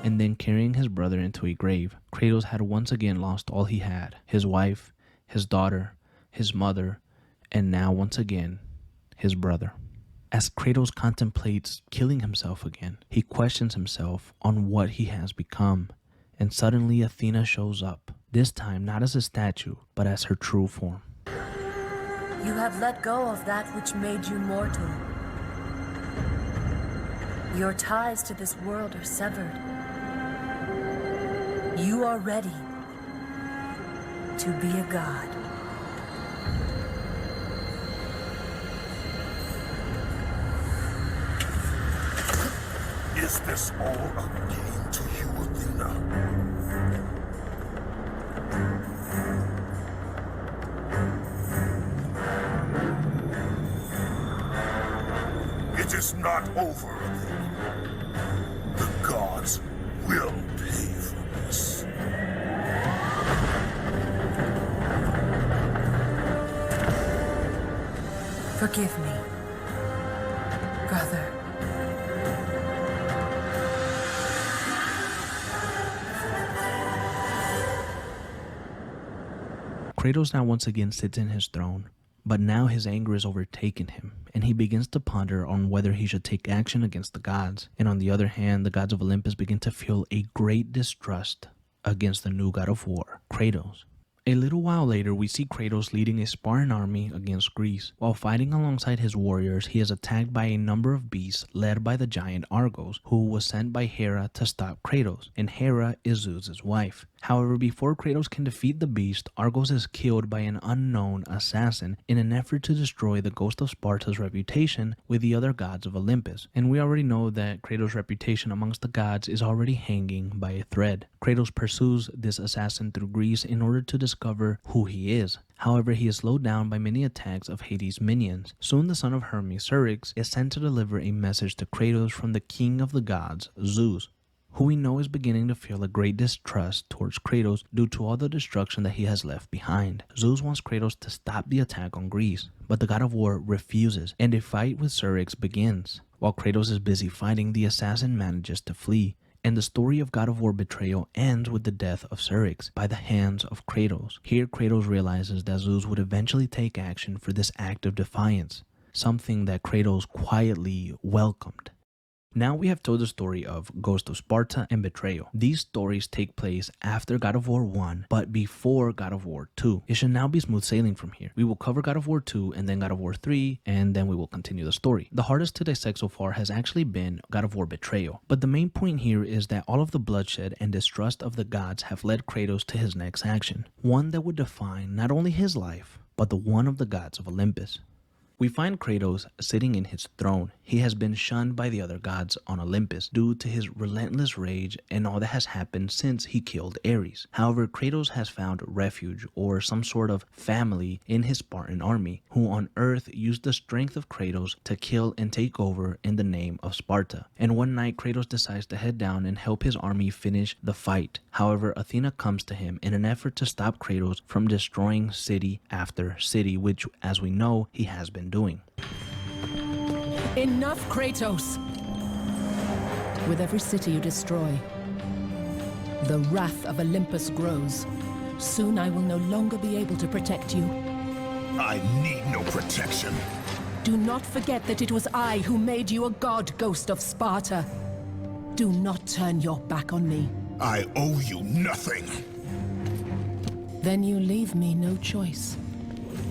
And then carrying his brother into a grave, Kratos had once again lost all he had, his wife, his daughter, his mother, and now once again, his brother. As Kratos contemplates killing himself again, he questions himself on what he has become, and suddenly Athena shows up, this time not as a statue, but as her true form. You have let go of that which made you mortal. Your ties to this world are severed. You are ready to be a god. Is this all a game to you, Athena? It is not over, Athena. The gods will pay for this. Forgive me, brother. Kratos now once again sits in his throne, but now his anger has overtaken him, and he begins to ponder on whether he should take action against the gods. And on the other hand, the gods of Olympus begin to feel a great distrust against the new god of war, Kratos. A little while later, we see Kratos leading a Spartan army against Greece. While fighting alongside his warriors, he is attacked by a number of beasts led by the giant Argos, who was sent by Hera to stop Kratos, and Hera is Zeus's wife. However, before Kratos can defeat the beast, Argos is killed by an unknown assassin in an effort to destroy the ghost of Sparta's reputation with the other gods of Olympus. And we already know that Kratos' reputation amongst the gods is already hanging by a thread. Kratos pursues this assassin through Greece in order to discover who he is. However, he is slowed down by many attacks of Hades' minions. Soon the son of Hermes, Syrinx, is sent to deliver a message to Kratos from the king of the gods, Zeus, who we know is beginning to feel a great distrust towards Kratos due to all the destruction that he has left behind. Zeus wants Kratos to stop the attack on Greece, but the god of war refuses, and a fight with Syrinx begins. While Kratos is busy fighting, the assassin manages to flee, and the story of God of War betrayal ends with the death of Syrinx by the hands of Kratos. Here Kratos realizes that Zeus would eventually take action for this act of defiance, something that Kratos quietly welcomed. Now we have told the story of Ghost of Sparta and Betrayal. These stories take place after God of War 1, but before God of War 2. It should now be smooth sailing from here. We will cover God of War 2 and then God of War 3, and then we will continue the story. The hardest to dissect so far has actually been God of War Betrayal, but the main point here is that all of the bloodshed and distrust of the gods have led Kratos to his next action, one that would define not only his life, but the one of the gods of Olympus. We find Kratos sitting in his throne. He has been shunned by the other gods on Olympus due to his relentless rage and all that has happened since he killed Ares. However, Kratos has found refuge or some sort of family in his Spartan army, who on Earth used the strength of Kratos to kill and take over in the name of Sparta. And one night, Kratos decides to head down and help his army finish the fight. However, Athena comes to him in an effort to stop Kratos from destroying city after city, which, as we know, he has been doing. Enough, Kratos! With every city you destroy, the wrath of Olympus grows. Soon I will no longer be able to protect you. I need no protection. Do not forget that it was I who made you a god, Ghost of Sparta. Do not turn your back on me. I owe you nothing. Then you leave me no choice.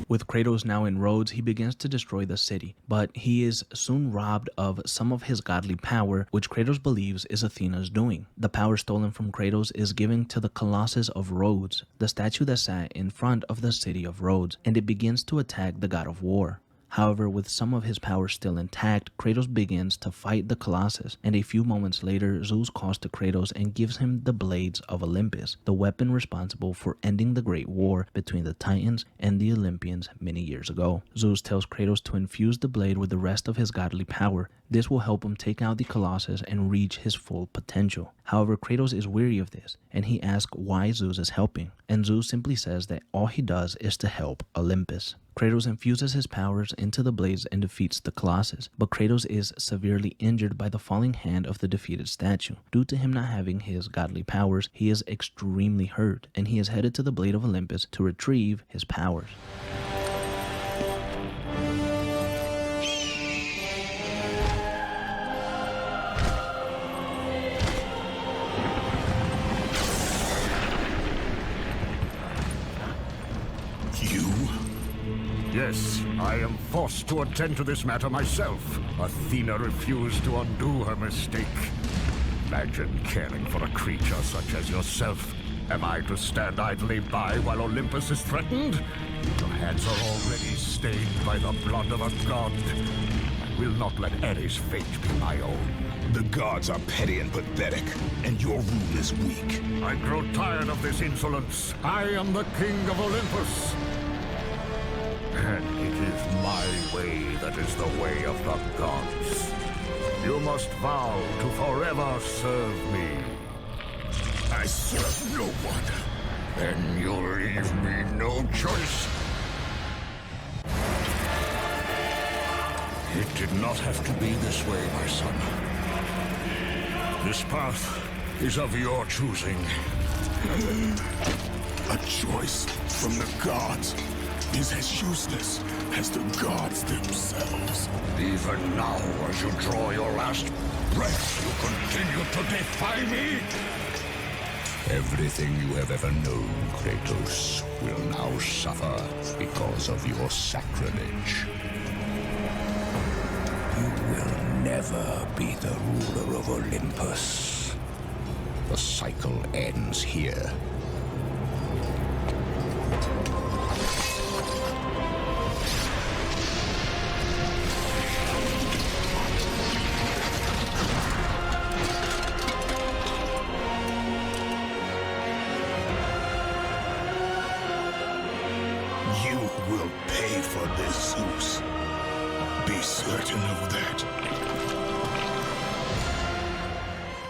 With Kratos now in Rhodes, he begins to destroy the city, but he is soon robbed of some of his godly power, which Kratos believes is Athena's doing. The power stolen from Kratos is given to the Colossus of Rhodes, the statue that sat in front of the city of Rhodes, and it begins to attack the god of war. However, with some of his power still intact, Kratos begins to fight the Colossus, and a few moments later, Zeus calls to Kratos and gives him the Blades of Olympus, the weapon responsible for ending the Great War between the Titans and the Olympians many years ago. Zeus tells Kratos to infuse the blade with the rest of his godly power. This will help him take out the Colossus and reach his full potential. However, Kratos is weary of this, and he asks why Zeus is helping, and Zeus simply says that all he does is to help Olympus. Kratos infuses his powers into the blades and defeats the Colossus, but Kratos is severely injured by the falling hand of the defeated statue. Due to him not having his godly powers, he is extremely hurt, and he is headed to the Blade of Olympus to retrieve his powers. Yes, I am forced to attend to this matter myself. Athena refused to undo her mistake. Imagine caring for a creature such as yourself. Am I to stand idly by while Olympus is threatened? Your hands are already stained by the blood of a god. I will not let Ares' fate be my own. The gods are petty and pathetic, and your rule is weak. I grow tired of this insolence. I am the king of Olympus. And it is my way that is the way of the gods. You must vow to forever serve me. I serve no one. Then you'll leave me no choice. It did not have to be this way, my son. This path is of your choosing. A choice from the gods is as useless as the gods themselves. Even now, as you draw your last breath, you continue to defy me? Everything you have ever known, Kratos, will now suffer because of your sacrilege. You will never be the ruler of Olympus. The cycle ends here.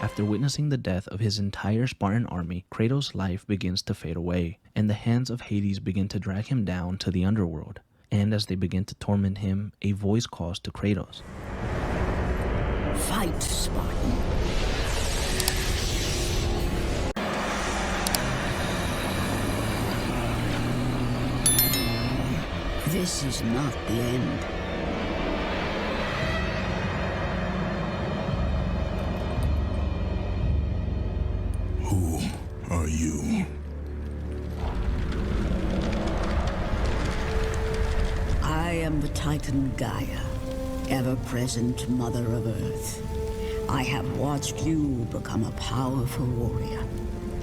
After witnessing the death of his entire Spartan army, Kratos' life begins to fade away, and the hands of Hades begin to drag him down to the underworld. And as they begin to torment him, a voice calls to Kratos. Fight, Spartan. This is not the end. Who are you? I am the Titan Gaia, ever-present Mother of Earth. I have watched you become a powerful warrior,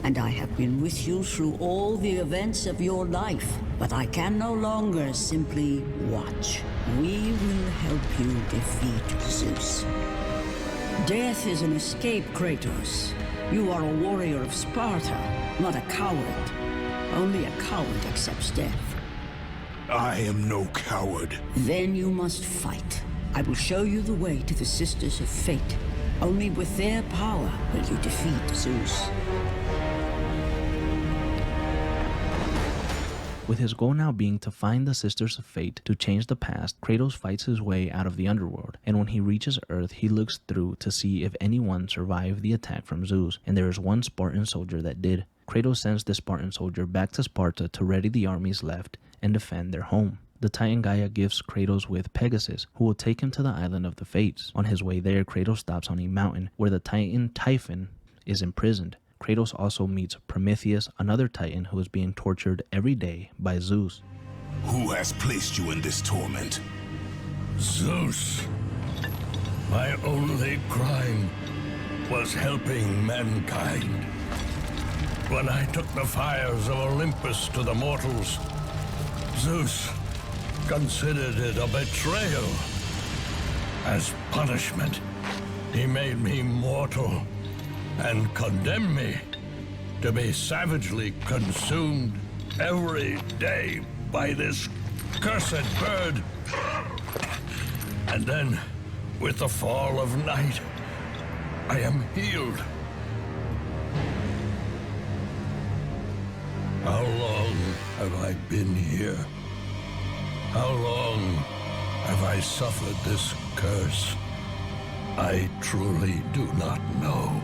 and I have been with you through all the events of your life. But I can no longer simply watch. We will help you defeat Zeus. Death is an escape, Kratos. You are a warrior of Sparta, not a coward. Only a coward accepts death. I am no coward. Then you must fight. I will show you the way to the Sisters of Fate. Only with their power will you defeat Zeus. With his goal now being to find the Sisters of Fate to change the past, Kratos fights his way out of the underworld, and when he reaches Earth, he looks through to see if anyone survived the attack from Zeus, and there is one Spartan soldier that did. Kratos sends the Spartan soldier back to Sparta to ready the armies left and defend their home. The Titan Gaia gifts Kratos with Pegasus, who will take him to the island of the Fates. On his way there, Kratos stops on a mountain where the Titan Typhon is imprisoned. Kratos also meets Prometheus, another Titan who is being tortured every day by Zeus. Who has placed you in this torment? Zeus. My only crime was helping mankind. When I took the fires of Olympus to the mortals, Zeus considered it a betrayal. As punishment, he made me mortal and condemned me to be savagely consumed every day by this cursed bird. And then, with the fall of night, I am healed. How long have I been here? How long have I suffered this curse? I truly do not know.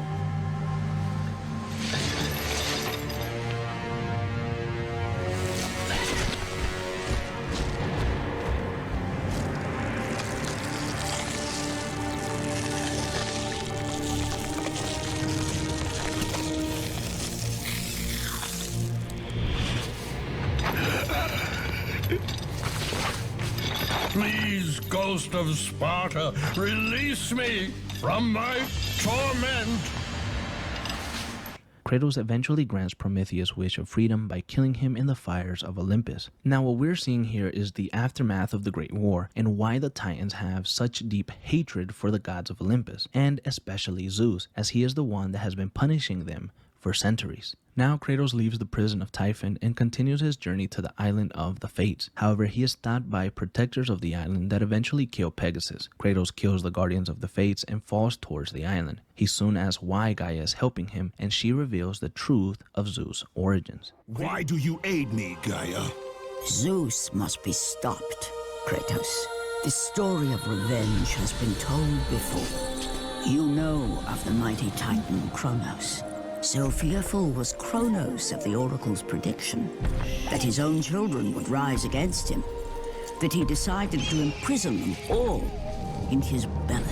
Please, Ghost of Sparta, release me from my torment! Kratos eventually grants Prometheus' wish of freedom by killing him in the fires of Olympus. Now what we're seeing here is the aftermath of the Great War and why the Titans have such deep hatred for the gods of Olympus, and especially Zeus, as he is the one that has been punishing them for centuries. Now Kratos leaves the prison of Typhon and continues his journey to the island of the Fates. However, he is stopped by protectors of the island that eventually kill Pegasus. Kratos kills the guardians of the Fates and falls towards the island. He soon asks why Gaia is helping him, and she reveals the truth of Zeus' origins. Why do you aid me, Gaia? Zeus must be stopped, Kratos. The story of revenge has been told before. You know of the mighty Titan Kronos. So fearful was Kronos of the Oracle's prediction that his own children would rise against him, that he decided to imprison them all in his belly.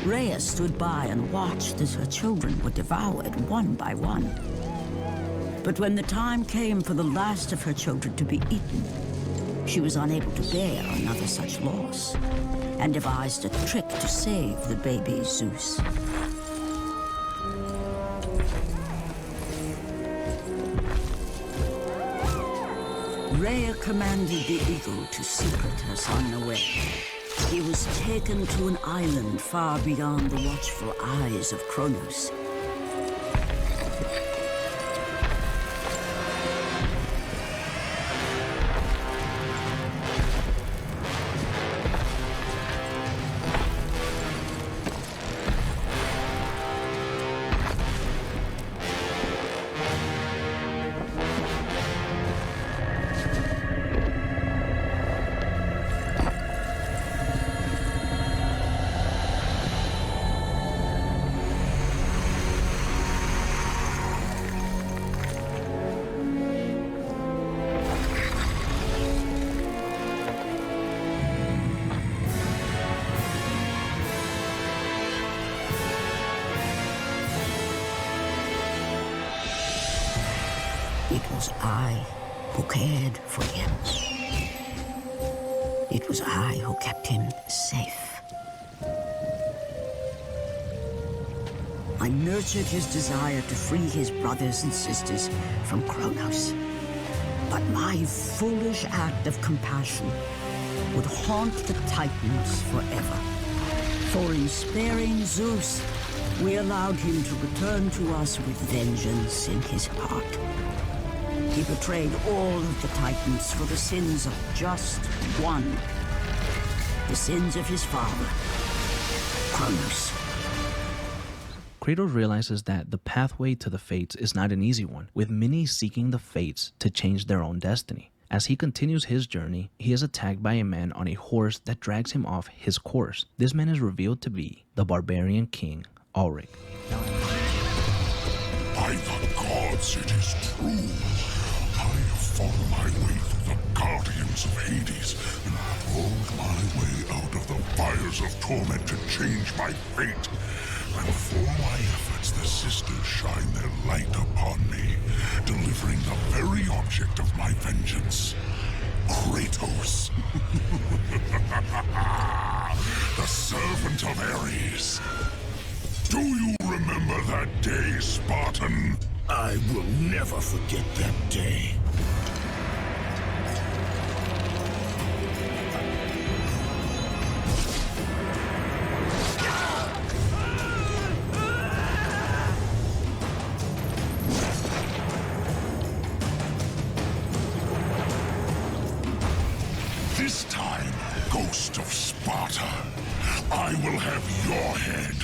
Rhea stood by and watched as her children were devoured one by one. But when the time came for the last of her children to be eaten, she was unable to bear another such loss, and devised a trick to save the baby Zeus. Rhea commanded the eagle to secret her son away. He was taken to an island far beyond the watchful eyes of Kronos. It was I who cared for him. It was I who kept him safe. I nurtured his desire to free his brothers and sisters from Kronos. But my foolish act of compassion would haunt the Titans forever. For in sparing Zeus, we allowed him to return to us with vengeance in his heart. He betrayed all of the Titans for the sins of just one. The sins of his father, Kratos. Kratos realizes that the pathway to the Fates is not an easy one, with many seeking the Fates to change their own destiny. As he continues his journey, he is attacked by a man on a horse that drags him off his course. This man is revealed to be the barbarian king, Ulrich. By the gods, it is true. I have fought my way through the guardians of Hades and pulled my way out of the fires of torment to change my fate. And for my efforts, the sisters shine their light upon me, delivering the very object of my vengeance, Kratos. The servant of Ares. Do you remember that day, Spartan? I will never forget that day. This time, Ghost of Sparta, I will have your head.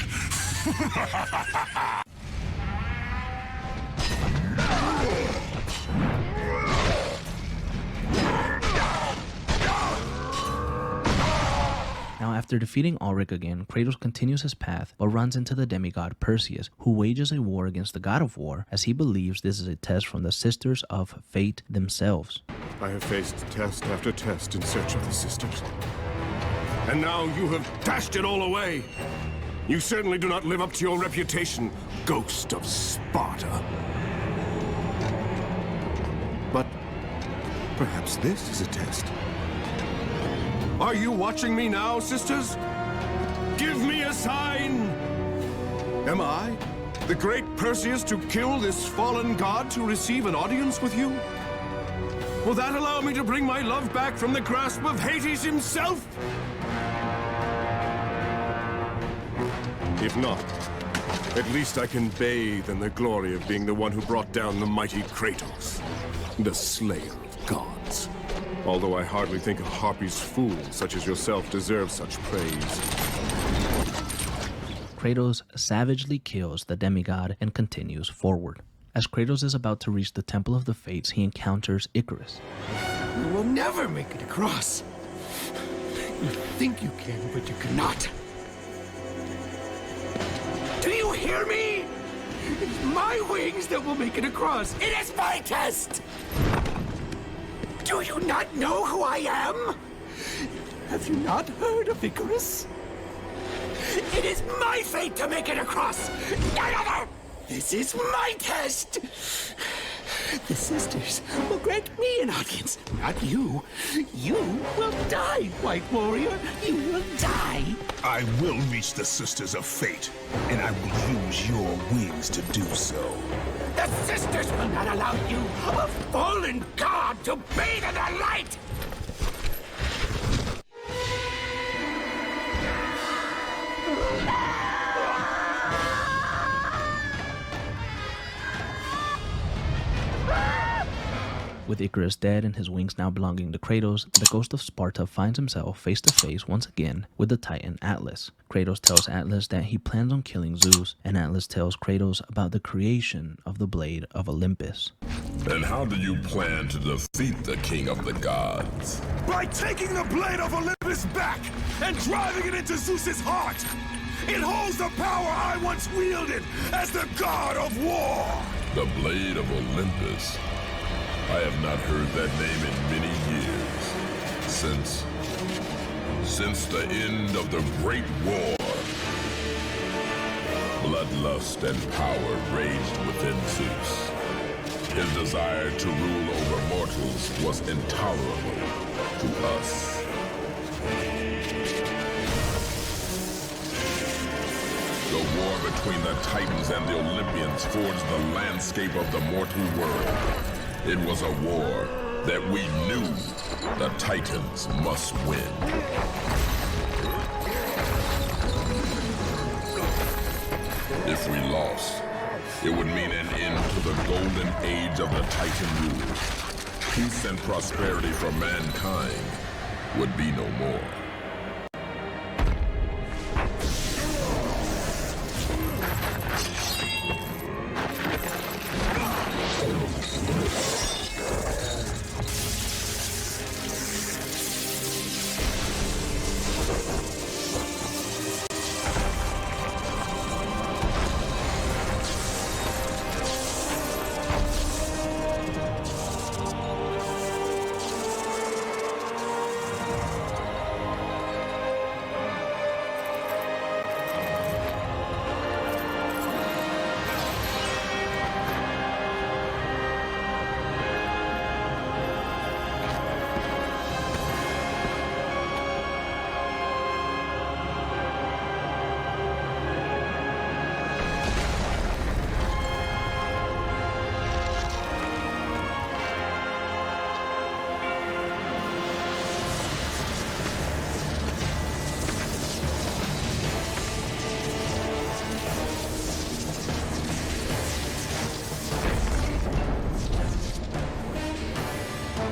Now, after defeating Ulrich again, Kratos continues his path, but runs into the demigod Perseus, who wages a war against the god of war, as he believes this is a test from the Sisters of Fate themselves. I have faced test after test in search of the sisters. And now you have dashed it all away. You certainly do not live up to your reputation, Ghost of Sparta. But perhaps this is a test. Are you watching me now, sisters? Give me a sign! Am I, the great Perseus, to kill this fallen god to receive an audience with you? Will that allow me to bring my love back from the grasp of Hades himself? If not, at least I can bathe in the glory of being the one who brought down the mighty Kratos, the slayer of gods. Although I hardly think a Harpy's fool such as yourself deserves such praise. Kratos savagely kills the demigod and continues forward. As Kratos is about to reach the Temple of the Fates, he encounters Icarus. You will never make it across. You think you can, but you cannot. Do you hear me? It's my wings that will make it across. It is my test! Do you not know who I am? Have you not heard of Icarus? It is my fate to make it across, none other! This is my test! The sisters will grant me an audience, not you. You will die, White Warrior. You will die. I will reach the Sisters of Fate, and I will use your wings to do so. The sisters will not allow you, a fallen god, to bathe in their light! With Icarus dead and his wings now belonging to Kratos, the Ghost of Sparta finds himself face to face once again with the Titan Atlas. Kratos tells Atlas that he plans on killing Zeus, and Atlas tells Kratos about the creation of the Blade of Olympus. And how do you plan to defeat the King of the Gods? By taking the Blade of Olympus back and driving it into Zeus's heart! It holds the power I once wielded as the god of war! The Blade of Olympus? I have not heard that name in many years. Since the end of the Great War. Bloodlust and power raged within Zeus. His desire to rule over mortals was intolerable to us. The war between the Titans and the Olympians forged the landscape of the mortal world. It was a war that we knew the Titans must win. If we lost, it would mean an end to the golden age of the Titan rule. Peace and prosperity for mankind would be no more.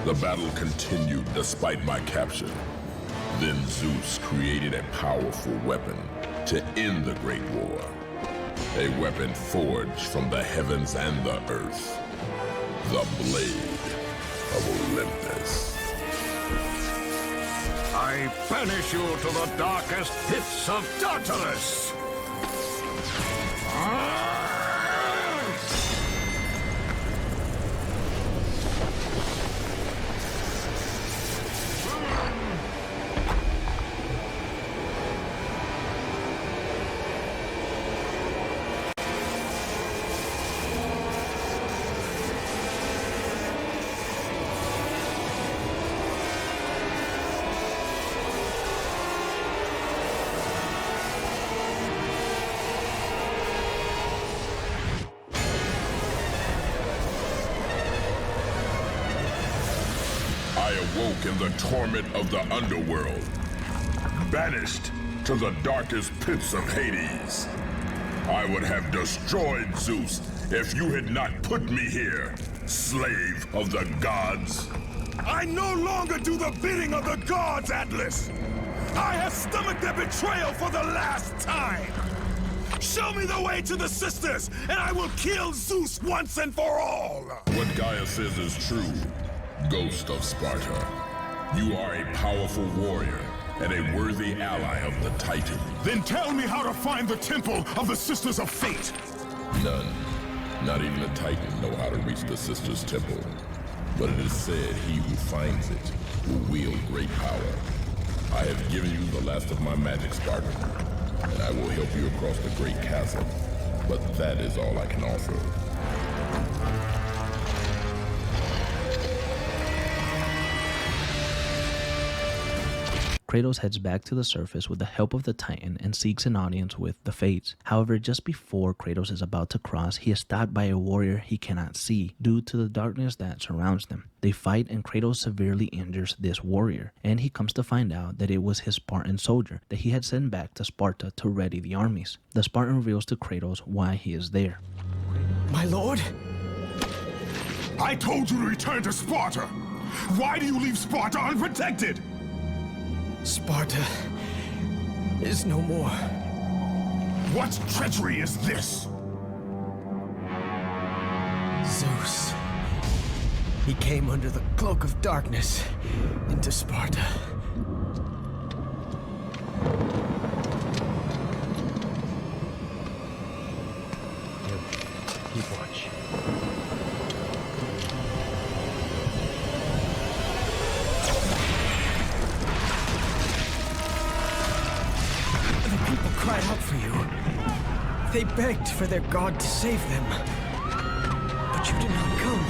The battle continued despite my capture. Then Zeus created a powerful weapon to end the Great War. A weapon forged from the heavens and the earth. The Blade of Olympus. I banish you to the darkest pits of Tartarus! I awoke in the torment of the underworld, banished to the darkest pits of Hades. I would have destroyed Zeus if you had not put me here, slave of the gods. I no longer do the bidding of the gods, Atlas! I have stomached their betrayal for the last time! Show me the way to the sisters, and I will kill Zeus once and for all! What Gaia says is true, Ghost of Sparta. You are a powerful warrior and a worthy ally of the Titan. Then tell me how to find the temple of the Sisters of Fate! None, not even the Titan, know how to reach the Sisters' Temple. But it is said he who finds it will wield great power. I have given you the last of my magic, Spartan, and I will help you across the great chasm. But that is all I can offer. Kratos heads back to the surface with the help of the Titan and seeks an audience with the Fates. However, just before Kratos is about to cross, he is stopped by a warrior he cannot see due to the darkness that surrounds them. They fight and Kratos severely injures this warrior, and he comes to find out that it was his Spartan soldier that he had sent back to Sparta to ready the armies. The Spartan reveals to Kratos why he is there. My lord? I told you to return to Sparta! Why do you leave Sparta unprotected? Sparta is no more. What treachery is this? Zeus. He came under the cloak of darkness into Sparta. Keep watch. The people cried out for you. They begged for their god to save them. But you did not come.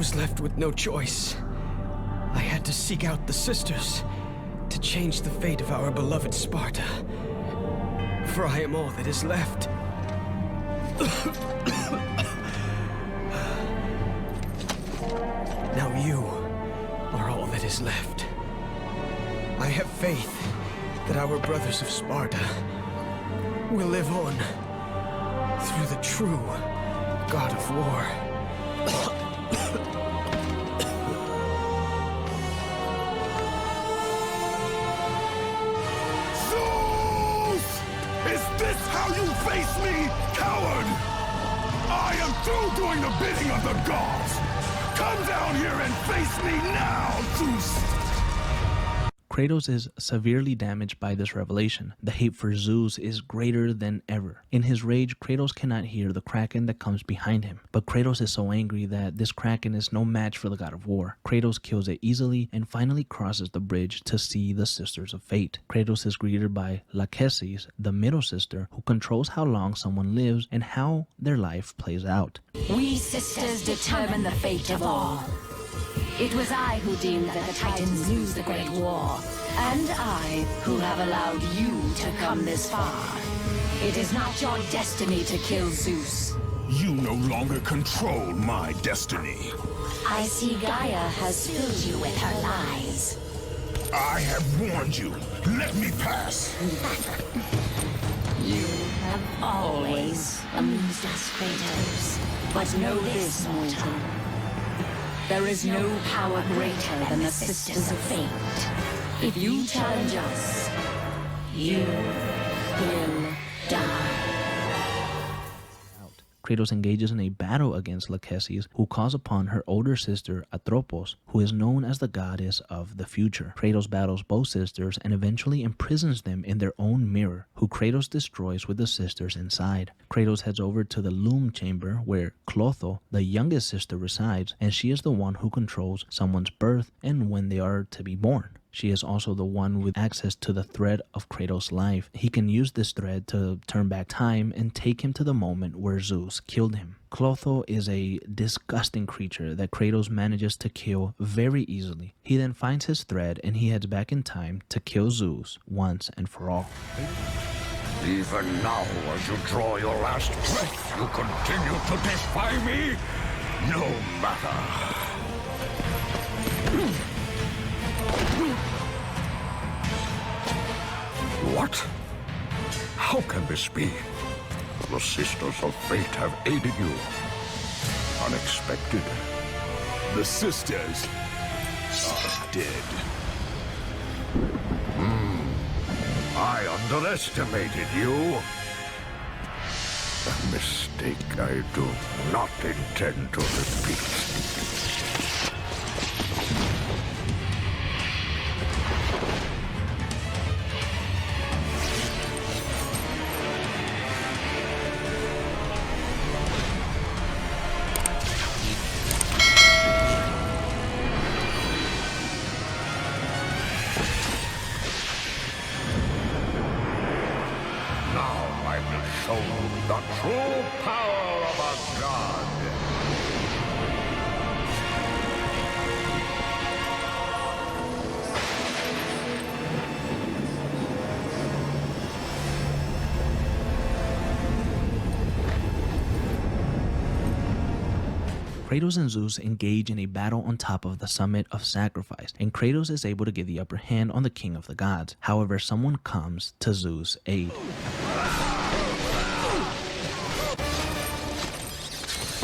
was left with no choice. I had to seek out the sisters to change the fate of our beloved Sparta. For I am all that is left. Now you are all that is left. I have faith that our brothers of Sparta will live on through the true God of War. Zeus! Is this how you face me, coward? I am through doing the bidding of the gods! Come down here and face me now, Zeus! Kratos is severely damaged by this revelation. The hate for Zeus is greater than ever. In his rage, Kratos cannot hear the Kraken that comes behind him. But Kratos is so angry that this Kraken is no match for the god of war. Kratos kills it easily and finally crosses the bridge to see the Sisters of Fate. Kratos is greeted by Lachesis, the middle sister, who controls how long someone lives and how their life plays out. We sisters determine the fate of all. It was I who deemed that the Titans lose the Great War, and I who have allowed you to come this far. It is not your destiny to kill Zeus. You no longer control my destiny. I see Gaia has filled you with her lies. I have warned you. Let me pass. You have always amused us, Kratos. But know this, mortal. There is no power greater than the Sisters of Fate. If you challenge us, you will die. Kratos engages in a battle against Lachesis, who calls upon her older sister Atropos, who is known as the goddess of the future. Kratos battles both sisters and eventually imprisons them in their own mirror, who Kratos destroys with the sisters inside. Kratos heads over to the Loom Chamber, where Clotho, the youngest sister, resides, and she is the one who controls someone's birth and when they are to be born. She is also the one with access to the thread of Kratos' life. He can use this thread to turn back time and take him to the moment where Zeus killed him. Clotho is a disgusting creature that Kratos manages to kill very easily. He then finds his thread and he heads back in time to kill Zeus once and for all. Even now, as you draw your last breath, you continue to defy me? No matter. What? How can this be? The Sisters of Fate have aided you. Unexpected. The sisters are dead. I underestimated you. A mistake I do not intend to repeat. Show the true power of a god. Kratos and Zeus engage in a battle on top of the summit of sacrifice, and Kratos is able to get the upper hand on the king of the gods. However, someone comes to Zeus' aid.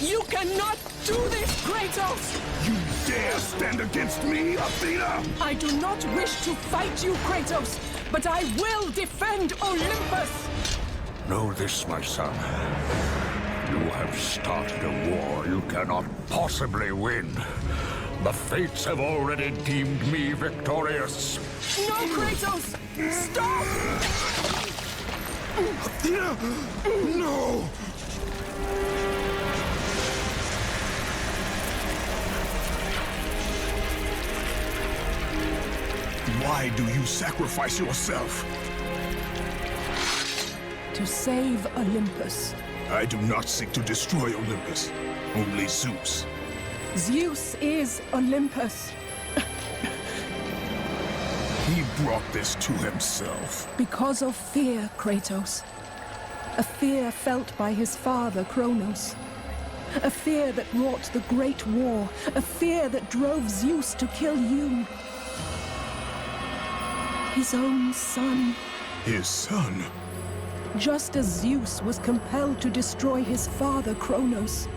You cannot do this, Kratos! You dare stand against me, Athena? I do not wish to fight you, Kratos, but I will defend Olympus! Know this, my son. You have started a war you cannot possibly win. The fates have already deemed me victorious. No, Kratos! Stop! Athena! No! Why do you sacrifice yourself? To save Olympus. I do not seek to destroy Olympus, only Zeus. Zeus is Olympus. He brought this to himself. Because of fear, Kratos. A fear felt by his father, Kronos. A fear that wrought the Great War. A fear that drove Zeus to kill you. His own son. His son? Just as Zeus was compelled to destroy his father, Kronos.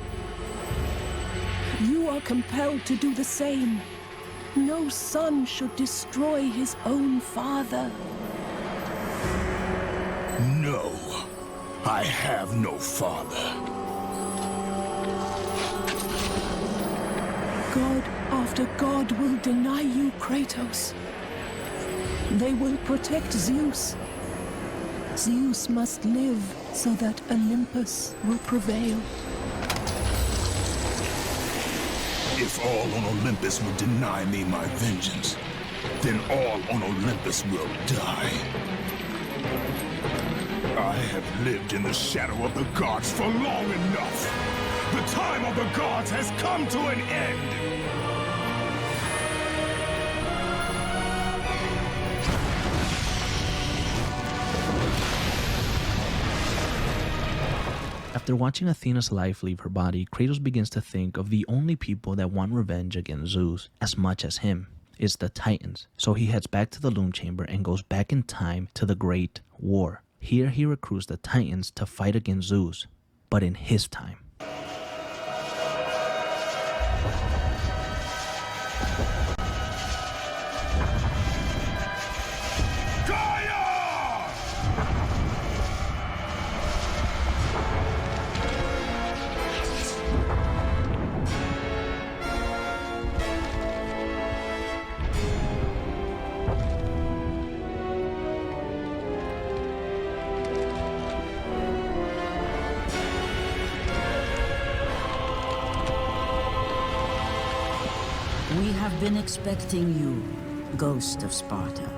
You are compelled to do the same. No son should destroy his own father. No, I have no father. God after God will deny you, Kratos. They will protect Zeus. Zeus must live so that Olympus will prevail. If all on Olympus will deny me my vengeance, then all on Olympus will die. I have lived in the shadow of the gods for long enough. The time of the gods has come to an end. After watching Athena's life leave her body, Kratos begins to think of the only people that want revenge against Zeus as much as him. It's the Titans. So he heads back to the Loom Chamber and goes back in time to the Great War. Here he recruits the Titans to fight against Zeus, but in his time. We have been expecting you, Ghost of Sparta.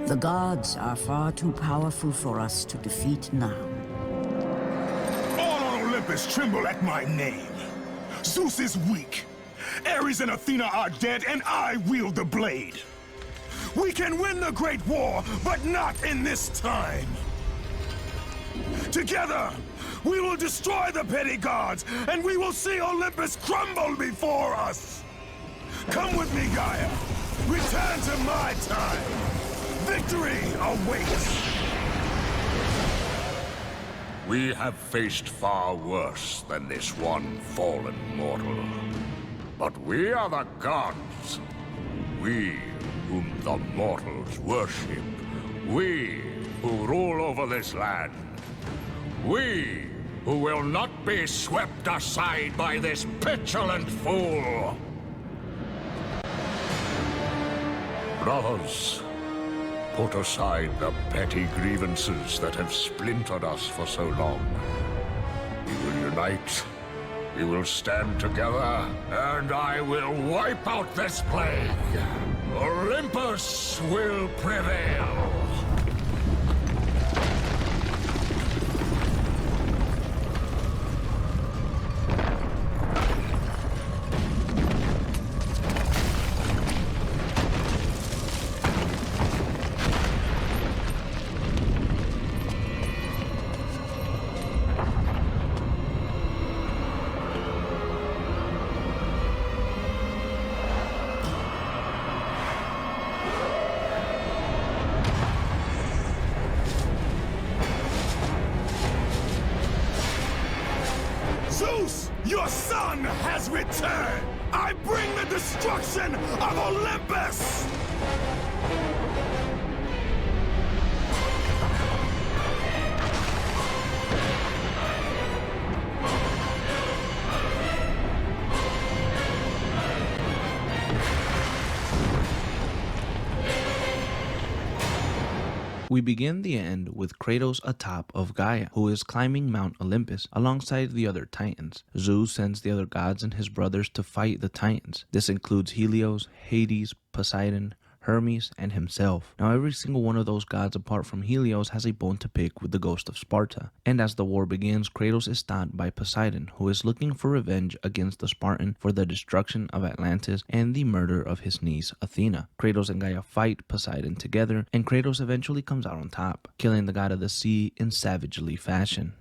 The gods are far too powerful for us to defeat now. All on Olympus tremble at my name. Zeus is weak. Ares and Athena are dead, and I wield the blade. We can win the Great War, but not in this time. Together, we will destroy the petty gods, and we will see Olympus crumble before us. Come with me, Gaia. Return to my time. Victory awaits. We have faced far worse than this one fallen mortal. But we are the gods. We whom the mortals worship. We who rule over this land. We who will not be swept aside by this petulant fool. Brothers, put aside the petty grievances that have splintered us for so long. We will unite, we will stand together, and I will wipe out this plague. Olympus will prevail. Zeus, your son has returned! I bring the destruction of Olympus! We begin the end with Kratos atop of Gaia, who is climbing Mount Olympus alongside the other Titans. Zeus sends the other gods and his brothers to fight the Titans. This includes Helios, Hades, Poseidon, Hermes, and himself. Now every single one of those gods apart from Helios has a bone to pick with the ghost of Sparta. And as the war begins, Kratos is stopped by Poseidon, who is looking for revenge against the Spartan for the destruction of Atlantis and the murder of his niece Athena. Kratos and Gaia fight Poseidon together, and Kratos eventually comes out on top, killing the god of the sea in savagely fashion.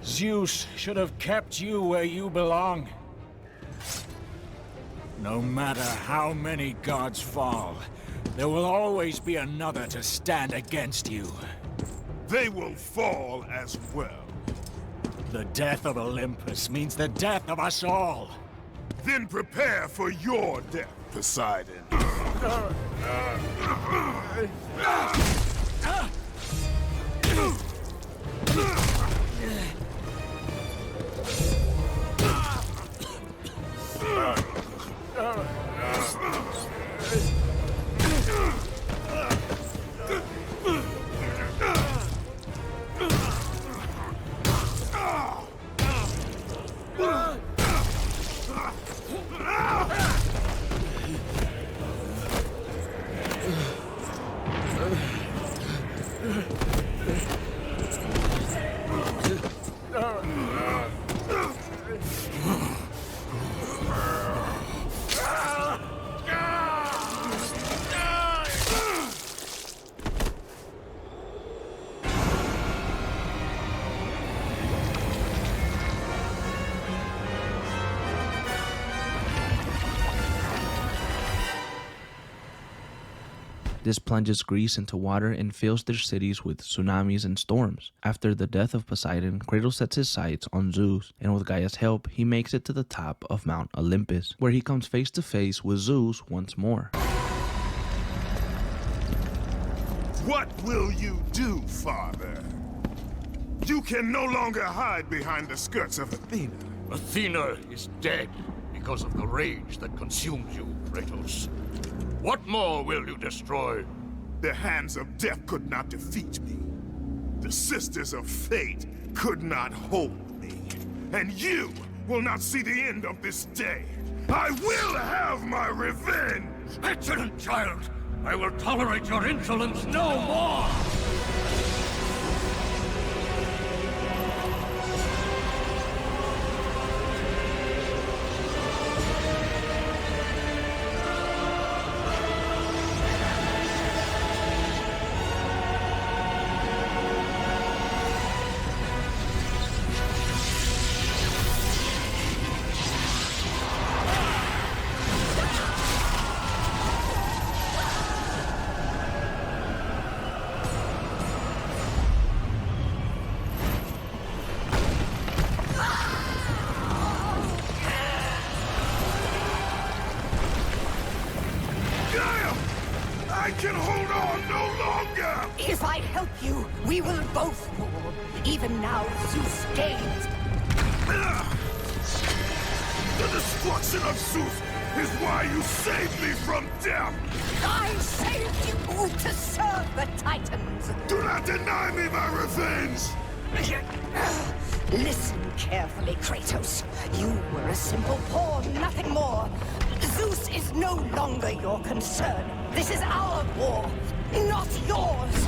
Zeus should have kept you where you belong. No matter how many gods fall, there will always be another to stand against you. They will fall as well. The death of Olympus means the death of us all. Then prepare for your death, Poseidon. This plunges Greece into water and fills their cities with tsunamis and storms. After the death of Poseidon, Kratos sets his sights on Zeus, and with Gaia's help, he makes it to the top of Mount Olympus, where he comes face to face with Zeus once more. What will you do, Father? You can no longer hide behind the skirts of Athena. Athena is dead because of the rage that consumes you, Kratos. What more will you destroy? The hands of death could not defeat me. The sisters of fate could not hold me. And you will not see the end of this day. I will have my revenge! Excellent child! I will tolerate your insolence no more! I can hold on no longer! If I help you, we will both fall. Even now, Zeus gains. The destruction of Zeus is why you saved me from death! I saved you to serve the Titans! Do not deny me my revenge! Listen carefully, Kratos. You were a simple pawn, nothing more. Zeus is no longer your concern. This is our war, not yours.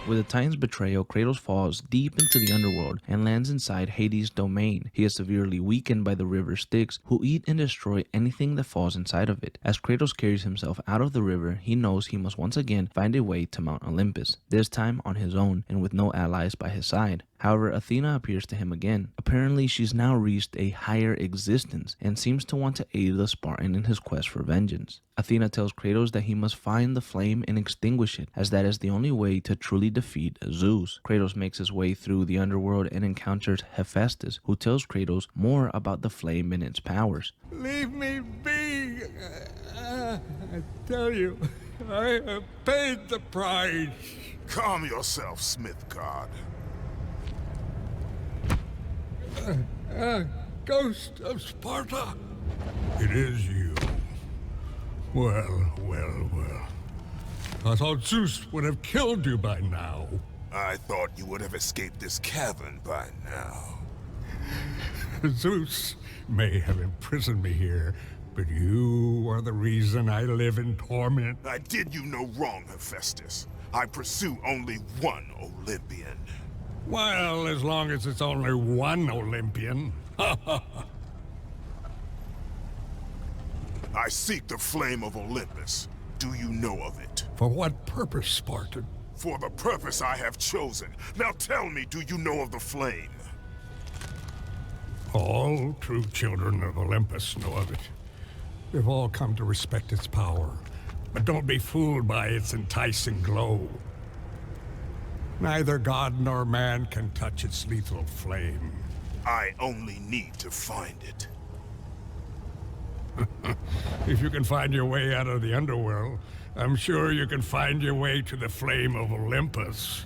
With the Titan's betrayal, Kratos falls deep into the underworld and lands inside Hades' domain. He is severely weakened by the river Styx, who eat and destroy anything that falls inside of it. As Kratos carries himself out of the river, he knows he must once again find a way to Mount Olympus, this time on his own and with no allies by his side. However, Athena appears to him again. Apparently, she's now reached a higher existence and seems to want to aid the Spartan in his quest for vengeance. Athena tells Kratos that he must find the flame and extinguish it, as that is the only way to truly defeat Zeus. Kratos makes his way through the underworld and encounters Hephaestus, who tells Kratos more about the flame and its powers. Leave me be! I tell you, I have paid the price. Calm yourself, Smith God. ghost of Sparta? It is you. Well, well, well. I thought Zeus would have killed you by now. I thought you would have escaped this cavern by now. Zeus may have imprisoned me here, but you are the reason I live in torment. I did you no wrong, Hephaestus. I pursue only one Olympian. Well, as long as it's only one Olympian. I seek the flame of Olympus. Do you know of it? For what purpose, Spartan? For the purpose I have chosen. Now tell me, do you know of the flame? All true children of Olympus know of it. They've all come to respect its power. But don't be fooled by its enticing glow. Neither god nor man can touch its lethal flame. I only need to find it. If you can find your way out of the underworld, I'm sure you can find your way to the flame of Olympus.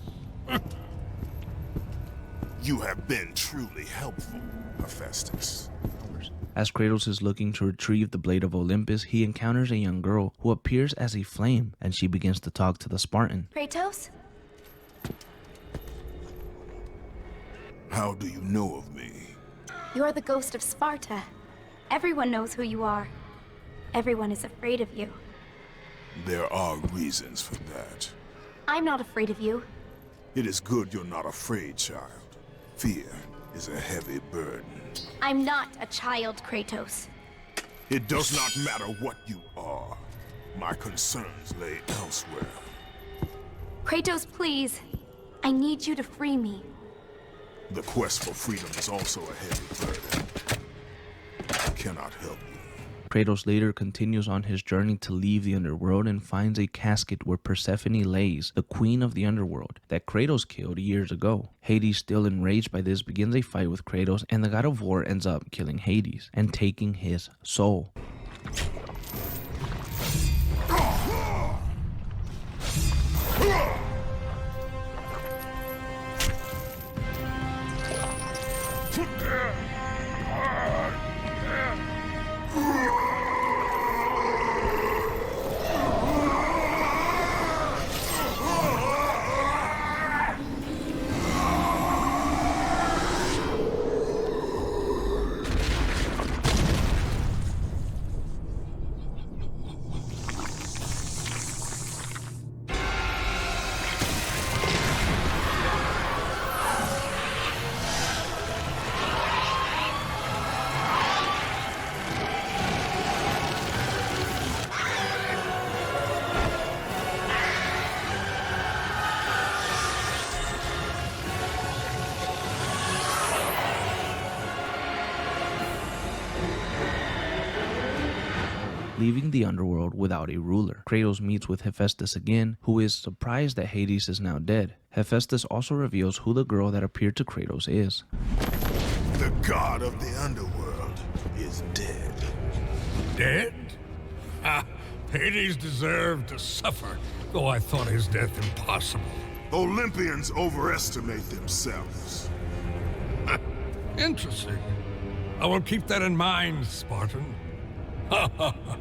You have been truly helpful, Hephaestus. As Kratos is looking to retrieve the Blade of Olympus, he encounters a young girl who appears as a flame, and she begins to talk to the Spartan. Kratos? How do you know of me? You're the ghost of Sparta. Everyone knows who you are. Everyone is afraid of you. There are reasons for that. I'm not afraid of you. It is good you're not afraid, child. Fear is a heavy burden. I'm not a child, Kratos. It does not matter what you are. My concerns lay elsewhere. Kratos, please. I need you to free me. The quest for freedom is also a heavy burden. I cannot help you. Kratos later continues on his journey to leave the underworld and finds a casket where Persephone lays, the queen of the underworld, that Kratos killed years ago. Hades, still enraged by this, begins a fight with Kratos, and the god of war ends up killing Hades and taking his soul. Leaving the underworld without a ruler, Kratos meets with Hephaestus again, who is surprised that Hades is now dead. Hephaestus also reveals who the girl that appeared to Kratos is. The god of the underworld is dead. Dead? Ah, Hades deserved to suffer, though I thought his death impossible. Olympians overestimate themselves. Interesting. I will keep that in mind, Spartan. Ha ha ha.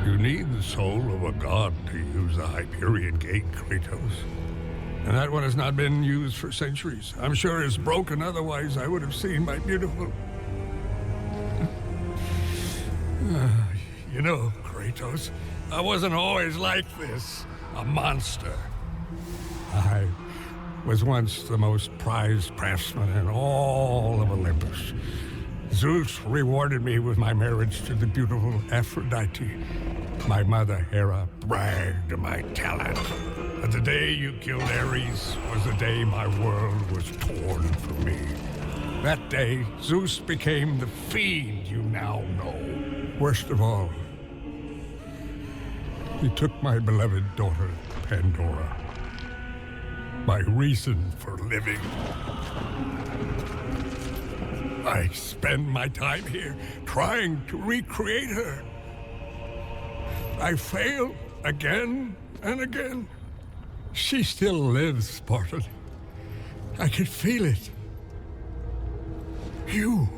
You need the soul of a god to use the Hyperion Gate, Kratos. And that one has not been used for centuries. I'm sure it's broken, otherwise I would have seen my beautiful... You know, Kratos, I wasn't always like this. A monster. I was once the most prized craftsman in all of Olympus. Zeus rewarded me with my marriage to the beautiful Aphrodite. My mother, Hera, bragged of my talent. But the day you killed Ares was the day my world was torn from me. That day, Zeus became the fiend you now know. Worst of all, he took my beloved daughter, Pandora. My reason for living. I spend my time here trying to recreate her. I fail again and again. She still lives, Spartan. I can feel it. You,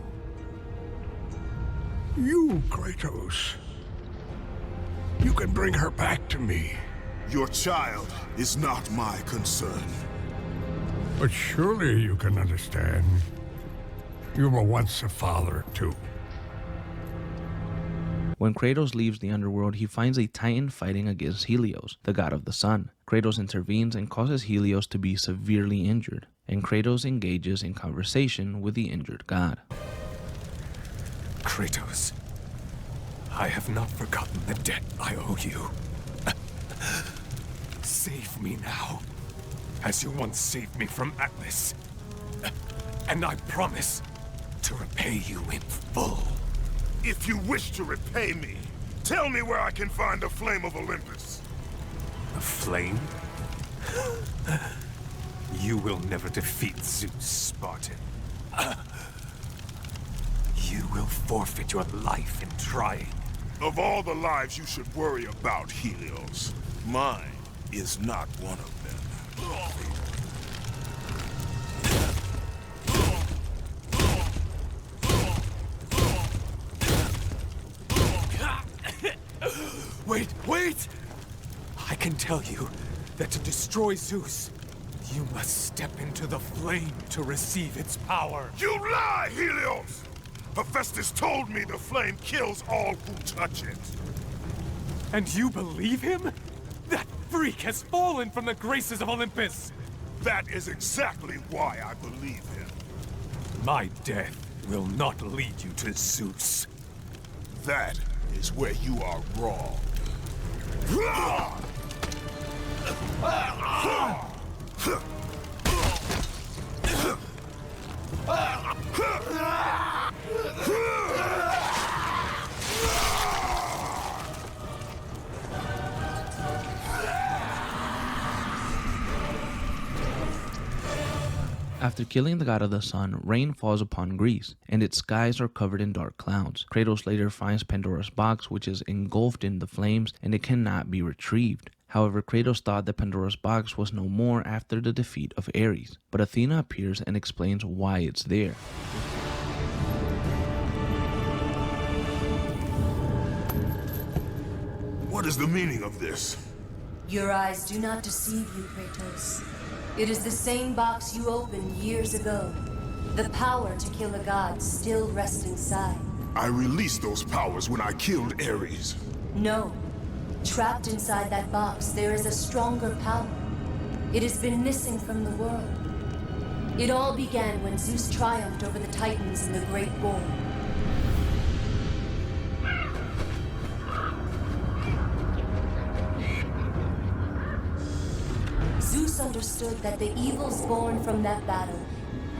Kratos. You can bring her back to me. Your child is not my concern. But surely you can understand. You were once a father, too. When Kratos leaves the underworld, he finds a Titan fighting against Helios, the god of the sun. Kratos intervenes and causes Helios to be severely injured, and Kratos engages in conversation with the injured god. Kratos, I have not forgotten the debt I owe you. Save me now, as you once saved me from Atlas. And I promise to repay you in full. If you wish to repay me, tell me where I can find the Flame of Olympus. A flame? You will never defeat Zeus, Spartan. You will forfeit your life in trying. Of all the lives you should worry about, Helios, mine is not one of them. Wait! I can tell you that to destroy Zeus, you must step into the flame to receive its power. You lie, Helios! Hephaestus told me the flame kills all who touch it. And you believe him? That freak has fallen from the graces of Olympus! That is exactly why I believe him. My death will not lead you to Zeus. That is where you are wrong. After killing the god of the sun, rain falls upon Greece, and its skies are covered in dark clouds. Kratos later finds Pandora's box, which is engulfed in the flames, and it cannot be retrieved. However, Kratos thought that Pandora's box was no more after the defeat of Ares, but Athena appears and explains why it's there. What is the meaning of this? Your eyes do not deceive you, Kratos. It is the same box you opened years ago. The power to kill a god still rests inside. I released those powers when I killed Ares. No. Trapped inside that box, there is a stronger power. It has been missing from the world. It all began when Zeus triumphed over the Titans in the Great War. Zeus understood that the evils born from that battle,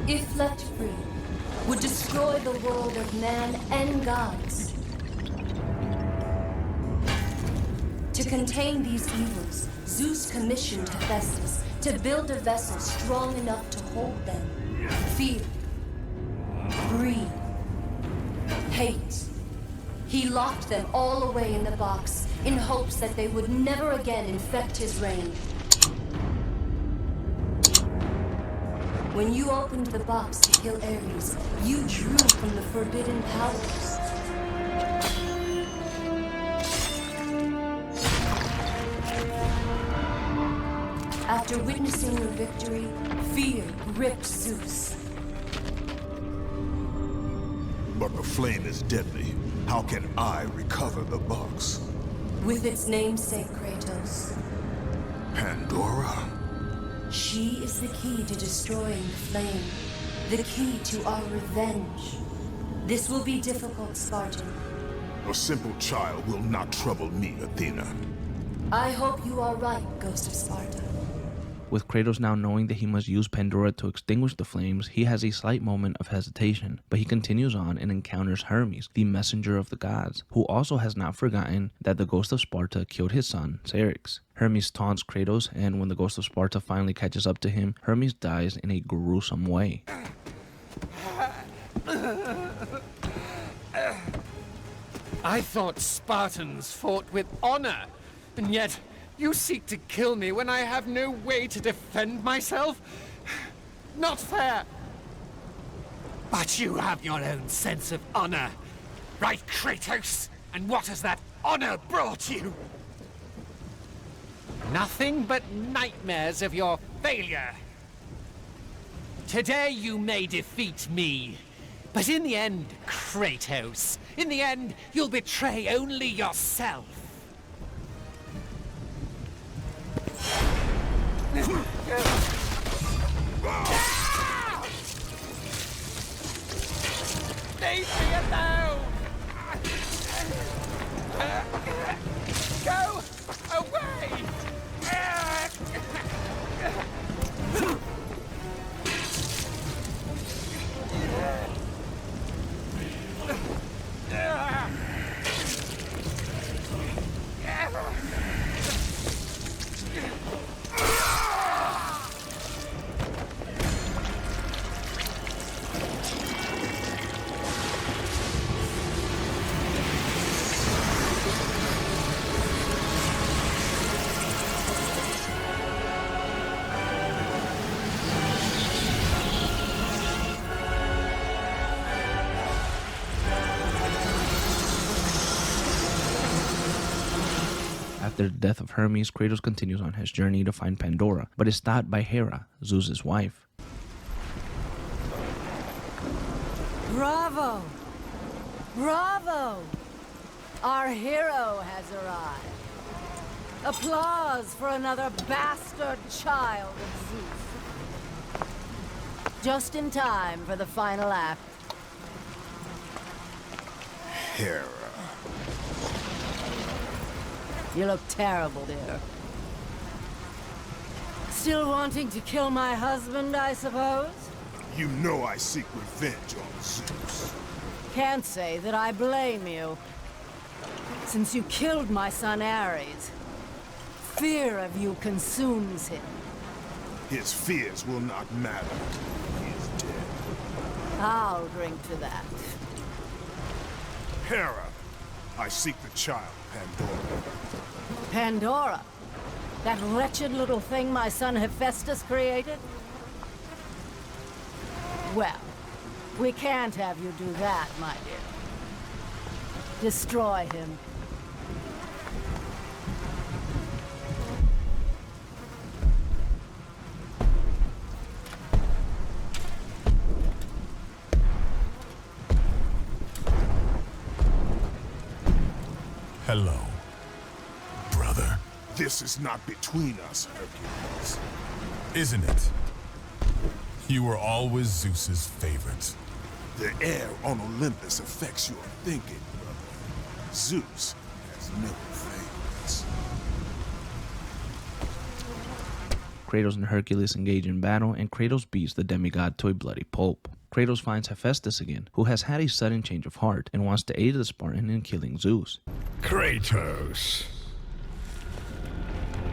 if left free, would destroy the world of man and gods. To contain these evils, Zeus commissioned Hephaestus to build a vessel strong enough to hold them. Fear, greed, hate. He locked them all away in the box in hopes that they would never again infect his reign. When you opened the box to kill Ares, you drew from the forbidden powers. After witnessing your victory, fear gripped Zeus. But the flame is deadly. How can I recover the box? With its namesake, Kratos. Pandora? She is the key to destroying the flame. The key to our revenge. This will be difficult, Spartan. A simple child will not trouble me, Athena. I hope you are right, Ghost of Sparta. With Kratos now knowing that he must use Pandora to extinguish the flames, he has a slight moment of hesitation, but he continues on and encounters Hermes, the messenger of the gods, who also has not forgotten that the Ghost of Sparta killed his son, Syrinx. Hermes taunts Kratos, and when the Ghost of Sparta finally catches up to him, Hermes dies in a gruesome way. I thought Spartans fought with honor, and yet you seek to kill me when I have no way to defend myself? Not fair! But you have your own sense of honor, right, Kratos? And what has that honor brought you? Nothing but nightmares of your failure. Today you may defeat me, but in the end, Kratos, in the end, you'll betray only yourself. Leave me alone! Go away! After the death of Hermes, Kratos continues on his journey to find Pandora, but is stopped by Hera, Zeus's wife. Bravo! Bravo! Our hero has arrived. Applause for another bastard child of Zeus. Just in time for the final act. Hera. You look terrible, dear. Still wanting to kill my husband, I suppose? You know I seek revenge on Zeus. Can't say that I blame you. Since you killed my son Ares, fear of you consumes him. His fears will not matter. He is dead. I'll drink to that. Hera, I seek the child, Pandora. Pandora? That wretched little thing my son Hephaestus created? Well, we can't have you do that, my dear. Destroy him. Hello, brother. This is not between us, Hercules. Isn't it? You were always Zeus's favorite. The air on Olympus affects your thinking, brother. Zeus has no favorites. Kratos and Hercules engage in battle, and Kratos beats the demigod to a bloody pulp. Kratos finds Hephaestus again, who has had a sudden change of heart and wants to aid the Spartan in killing Zeus. Kratos,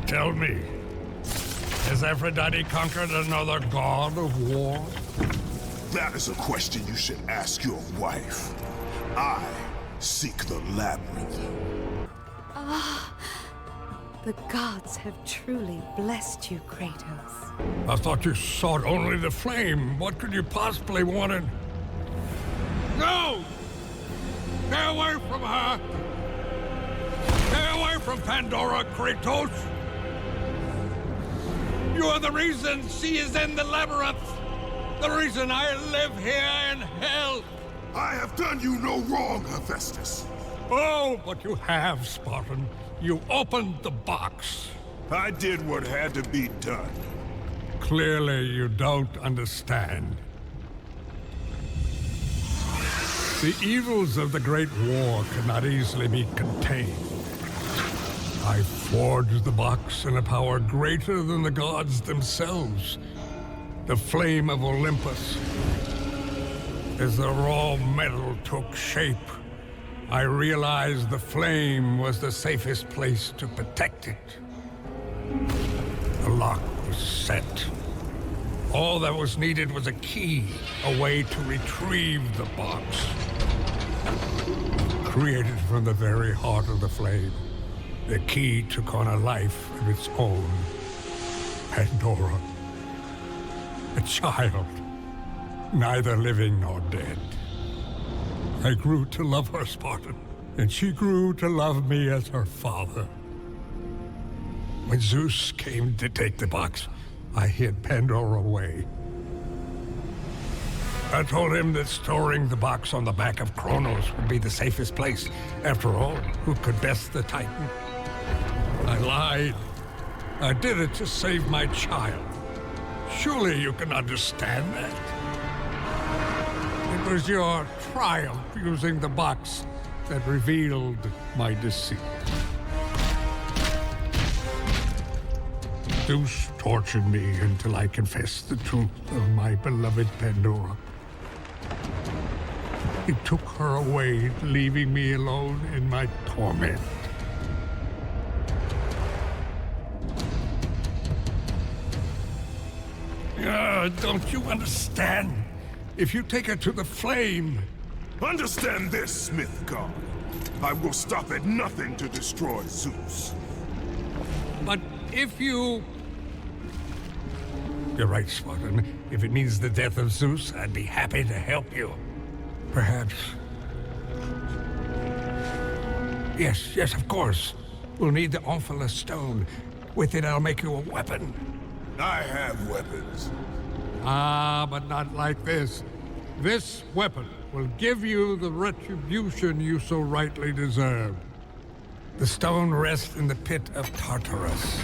tell me, has Aphrodite conquered another god of war? That is a question you should ask your wife. I seek the labyrinth. Ah, the gods have truly blessed you, Kratos. I thought you sought only the flame. What could you possibly want in... No! Stay away from her! Stay away from Pandora, Kratos! You are the reason she is in the labyrinth! The reason I live here in hell! I have done you no wrong, Hephaestus. Oh, but you have, Spartan. You opened the box. I did what had to be done. Clearly, you don't understand. The evils of the Great War cannot easily be contained. I forged the box in a power greater than the gods themselves. The flame of Olympus. As the raw metal took shape, I realized the flame was the safest place to protect it. The lock was set. All that was needed was a key, a way to retrieve the box. Created from the very heart of the flame, the key took on a life of its own. Pandora. a child, neither living nor dead. I grew to love her, Spartan, and she grew to love me as her father. When Zeus came to take the box, I hid Pandora away. I told him that storing the box on the back of Kronos would be the safest place. After all, who could best the Titan? I lied. I did it to save my child. Surely you can understand that. It was your triumph using the box that revealed my deceit. Zeus tortured me until I confessed the truth of my beloved Pandora. He took her away, leaving me alone in my torment. Don't you understand? If you take her to the flame... Understand this, Smith God. I will stop at nothing to destroy Zeus. But if you... You're right, Spartan. If it means the death of Zeus, I'd be happy to help you. Perhaps... Yes, of course. We'll need the Omphalos stone. With it, I'll make you a weapon. I have weapons. Ah, but not like this. This weapon will give you the retribution you so rightly deserve. The stone rests in the pit of Tartarus.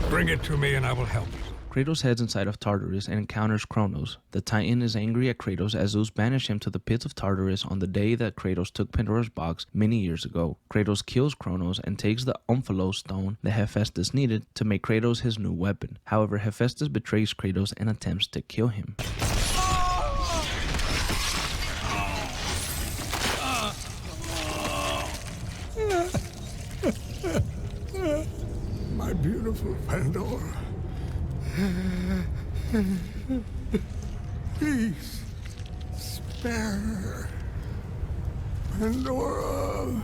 Bring it to me and I will help you. Kratos heads inside of Tartarus and encounters Kronos. The Titan is angry at Kratos as Zeus banished him to the pits of Tartarus on the day that Kratos took Pandora's box many years ago. Kratos kills Kronos and takes the Omphalos stone that Hephaestus needed to make Kratos his new weapon. However, Hephaestus betrays Kratos and attempts to kill him. My beautiful Pandora. Please, spare her. Pandora,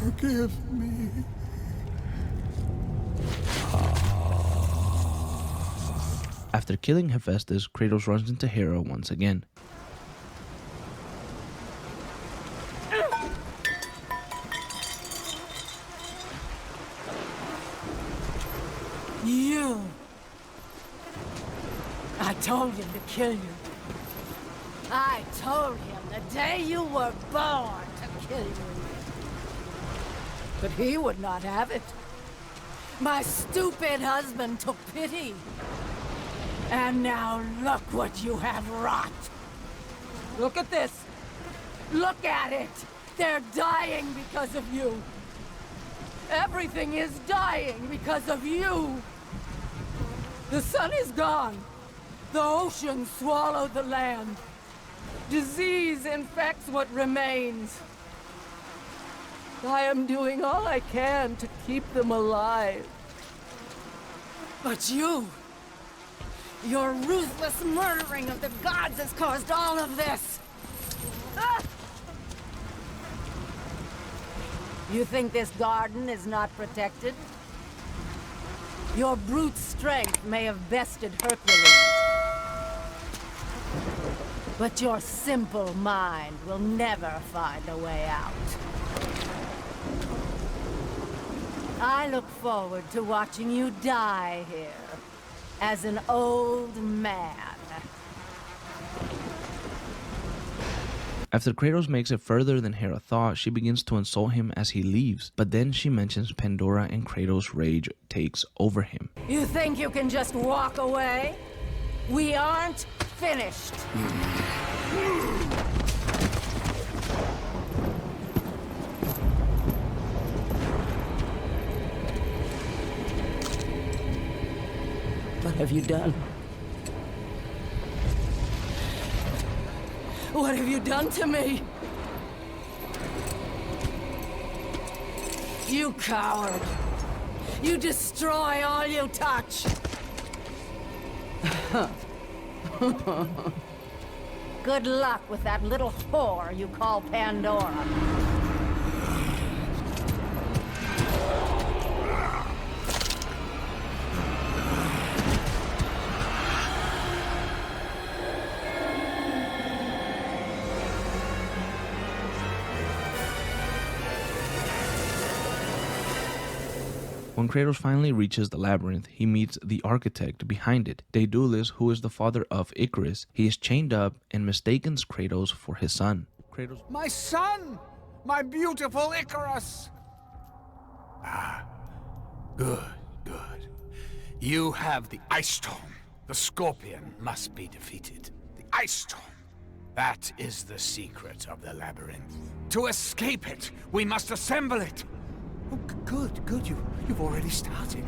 forgive me. After killing Hephaestus, Kratos runs into Hera once again. You! I told him to kill you. I told him the day you were born to kill you. But he would not have it. My stupid husband took pity. And now look what you have wrought. Look at this. Look at it. They're dying because of you. Everything is dying because of you. The sun is gone. The ocean swallowed the land. Disease infects what remains. I am doing all I can to keep them alive. But you, your ruthless murdering of the gods has caused all of this. Ah! You think this garden is not protected? Your brute strength may have bested Hercules. But your simple mind will never find a way out. I look forward to watching you die here, as an old man. After Kratos makes it further than Hera thought, she begins to insult him as he leaves, but then she mentions Pandora and Kratos' rage takes over him. You think you can just walk away? We aren't finished. What have you done? What have you done to me? You coward! You destroy all you touch! Good luck with that little whore you call Pandora. When Kratos finally reaches the labyrinth, he meets the architect behind it, Daedalus, who is the father of Icarus. He is chained up and mistakes Kratos for his son. My son! My beautiful Icarus! Ah, good, good. You have the Ice Storm. The Scorpion must be defeated. The Ice Storm. That is the secret of the labyrinth. To escape it, we must assemble it. Oh, good, good. You've already started.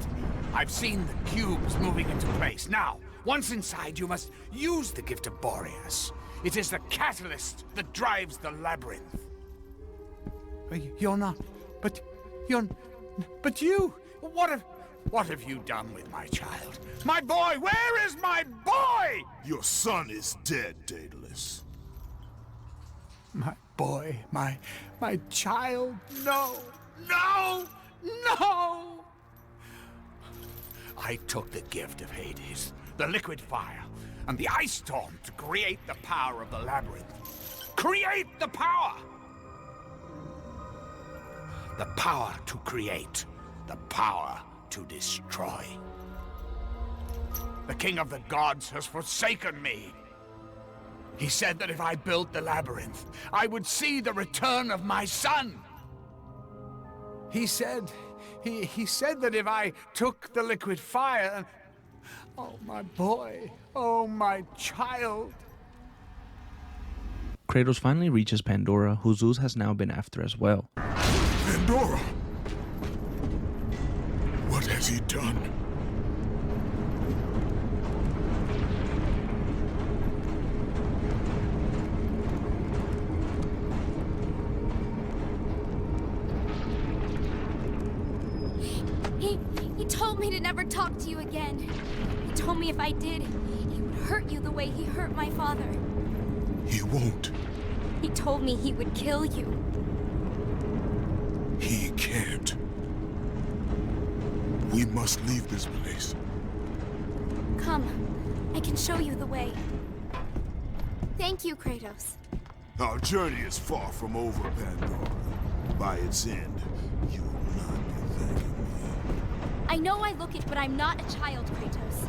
I've seen the cubes moving into place. Now, once inside, you must use the gift of Boreas. It is the catalyst that drives the labyrinth. You're not... But you... What have you done with my child? My boy! Where is my boy? Your son is dead, Daedalus. My boy, my child, no, no, no! I took the gift of Hades, the liquid fire, and the ice storm to create the power of the labyrinth. Create the power! The power to create, the power to destroy. The king of the gods has forsaken me. He said that if I built the labyrinth, I would see the return of my son. He said that if I took the liquid fire... Oh, my boy. Oh, my child. Kratos finally reaches Pandora, who Zeus has now been after as well. Pandora! What has he done? He told me to never talk to you again. He told me if I did, he would hurt you the way he hurt my father. He won't. He told me he would kill you. He can't. We must leave this place. Come, I can show you the way. Thank you, Kratos. Our journey is far from over, Pandora. By its end, you will not be thanking me. I know I look it, but I'm not a child, Kratos.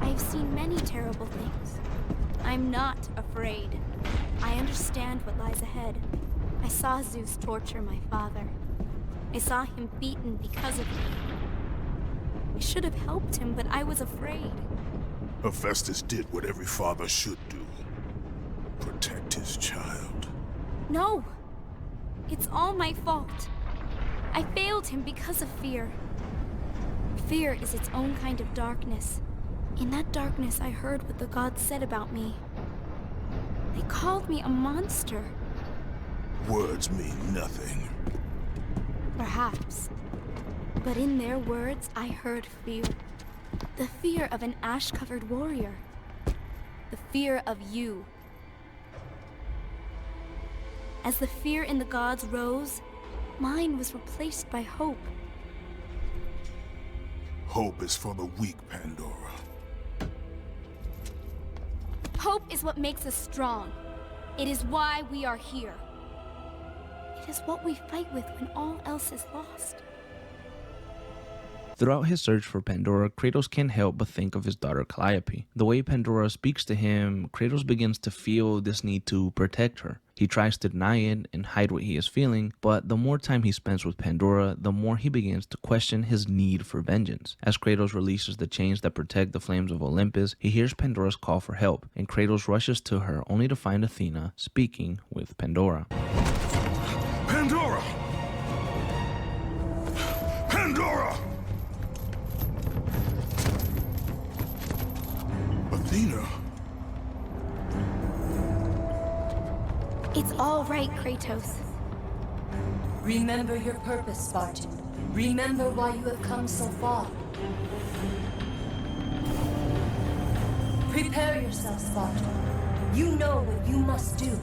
I've seen many terrible things. I'm not afraid. I understand what lies ahead. I saw Zeus torture my father. I saw him beaten because of me. I should have helped him, but I was afraid. Hephaestus did what every father should do. Protect his child. No! It's all my fault. I failed him because of fear. Fear is its own kind of darkness. In that darkness, I heard what the gods said about me. They called me a monster. Words mean nothing. Perhaps. But in their words, I heard fear. The fear of an ash-covered warrior. The fear of you. As the fear in the gods rose, mine was replaced by hope. Hope is for the weak, Pandora. Hope is what makes us strong. It is why we are here. It is what we fight with when all else is lost. Throughout his search for Pandora, Kratos can't help but think of his daughter Calliope. The way Pandora speaks to him, Kratos begins to feel this need to protect her. He tries to deny it and hide what he is feeling, but the more time he spends with Pandora, the more he begins to question his need for vengeance. As Kratos releases the chains that protect the flames of Olympus, he hears Pandora's call for help, and Kratos rushes to her only to find Athena speaking with Pandora. Pandora! Pandora! Athena! It's all right, Kratos. Remember your purpose, Spartan. Remember why you have come so far. Prepare yourself, Spartan. You know what you must do.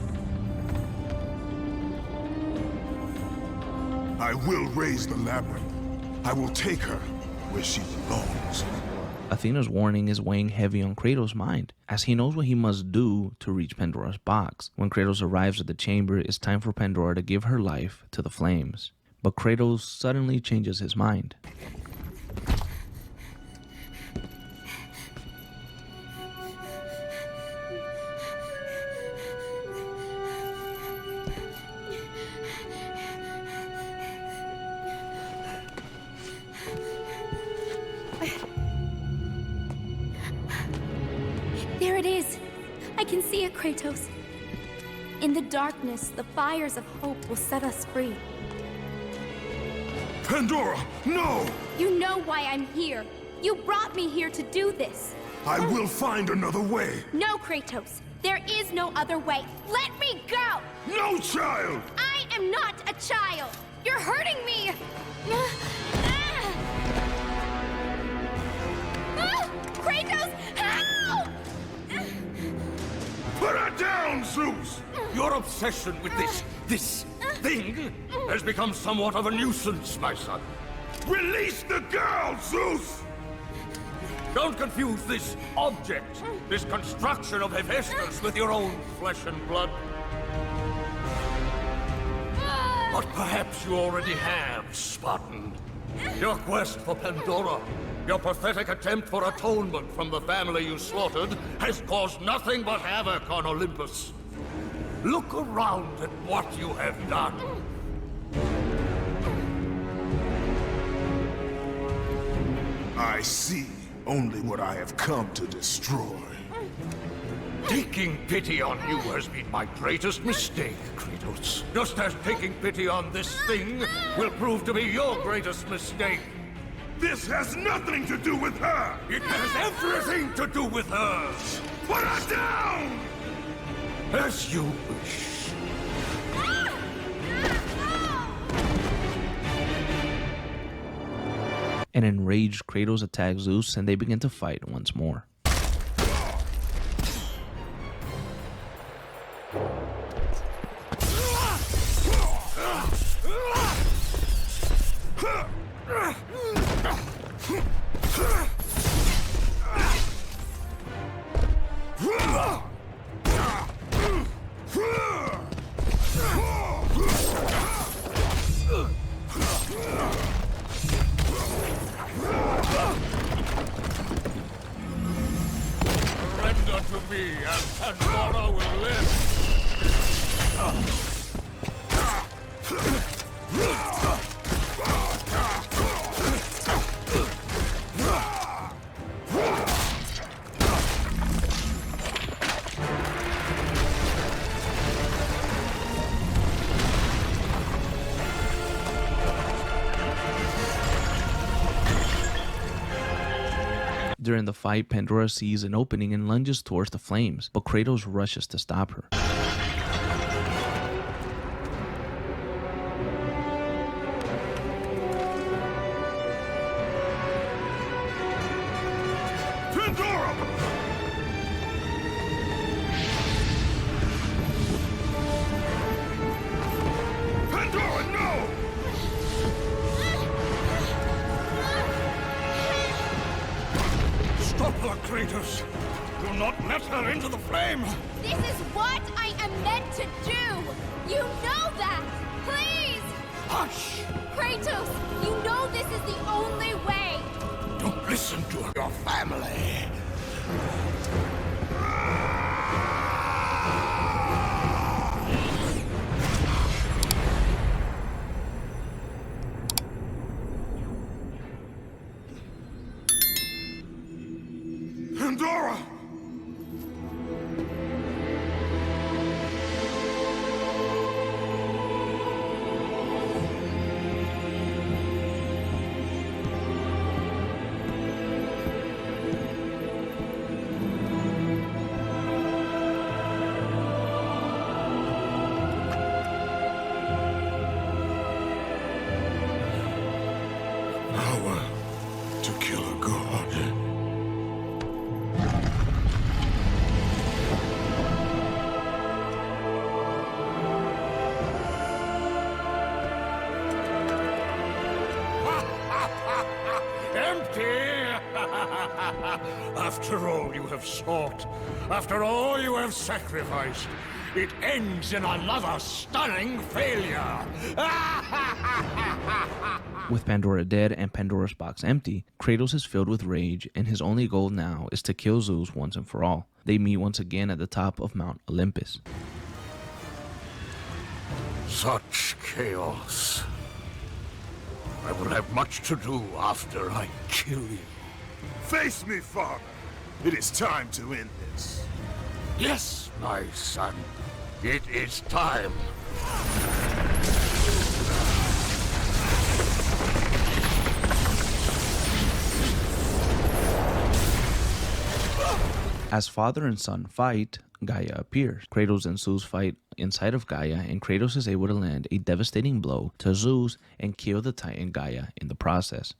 I will raise the labyrinth. I will take her where she belongs. Athena's warning is weighing heavy on Kratos' mind, as he knows what he must do to reach Pandora's box. When Kratos arrives at the chamber, it's time for Pandora to give her life to the flames. But Kratos suddenly changes his mind. There it is! I can see it, Kratos. In the darkness, the fires of hope will set us free. Pandora, no! You know why I'm here. You brought me here to do this. I will find another way. No, Kratos. There is no other way. Let me go! No, child! I am not a child! You're hurting me! Kratos, help! Put her down, Zeus! Your obsession with this thing has become somewhat of a nuisance, my son. Release the girl, Zeus! Don't confuse this object, this construction of Hephaestus with your own flesh and blood. But perhaps you already have, Spartan. Your quest for Pandora, your pathetic attempt for atonement from the family you slaughtered, has caused nothing but havoc on Olympus. Look around at what you have done. I see only what I have come to destroy. Taking pity on you has been my greatest mistake, Kratos. Just as taking pity on this thing will prove to be your greatest mistake. This has nothing to do with her! It has everything to do with her! Put her down! As you wish. An enraged Kratos attacks Zeus and they begin to fight once more. Surrender to me, and Pandora will live. During the fight, Pandora sees an opening and lunges towards the flames, but Kratos rushes to stop her. Pandora! Pandora, no! Stop her, Kratos! Do not let her into the flame! This is what I am meant to do! You know that! Please! Hush! Kratos, you know this is the only way! Don't listen to your family! Pandora! Power to kill a god. Empty! After all you have sought, after all you have sacrificed, it ends in another stunning failure! With Pandora dead and Pandora's box empty, Kratos is filled with rage, and his only goal now is to kill Zeus once and for all. They meet once again at the top of Mount Olympus. Such chaos. I will have much to do after I kill you. Face me, father. It is time to end this. Yes, my son. It is time. As father and son fight, Gaia appears. Kratos and Zeus fight inside of Gaia, and Kratos is able to land a devastating blow to Zeus and kill the Titan Gaia in the process.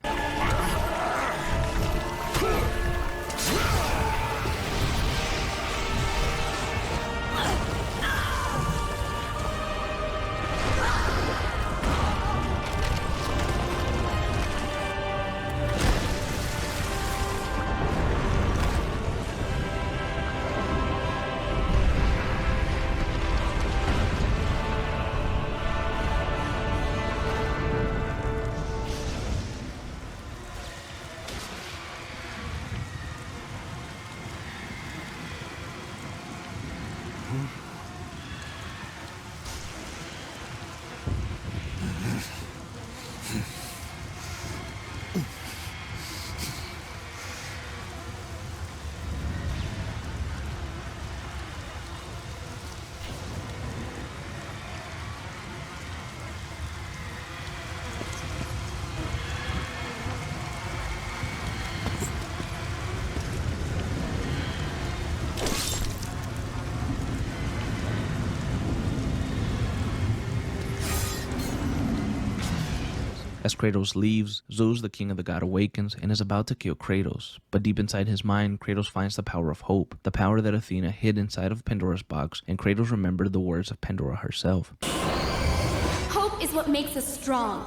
As Kratos leaves, Zeus, the king of the god, awakens and is about to kill Kratos. But deep inside his mind, Kratos finds the power of hope, the power that Athena hid inside of Pandora's box, and Kratos remembered the words of Pandora herself. Hope is what makes us strong.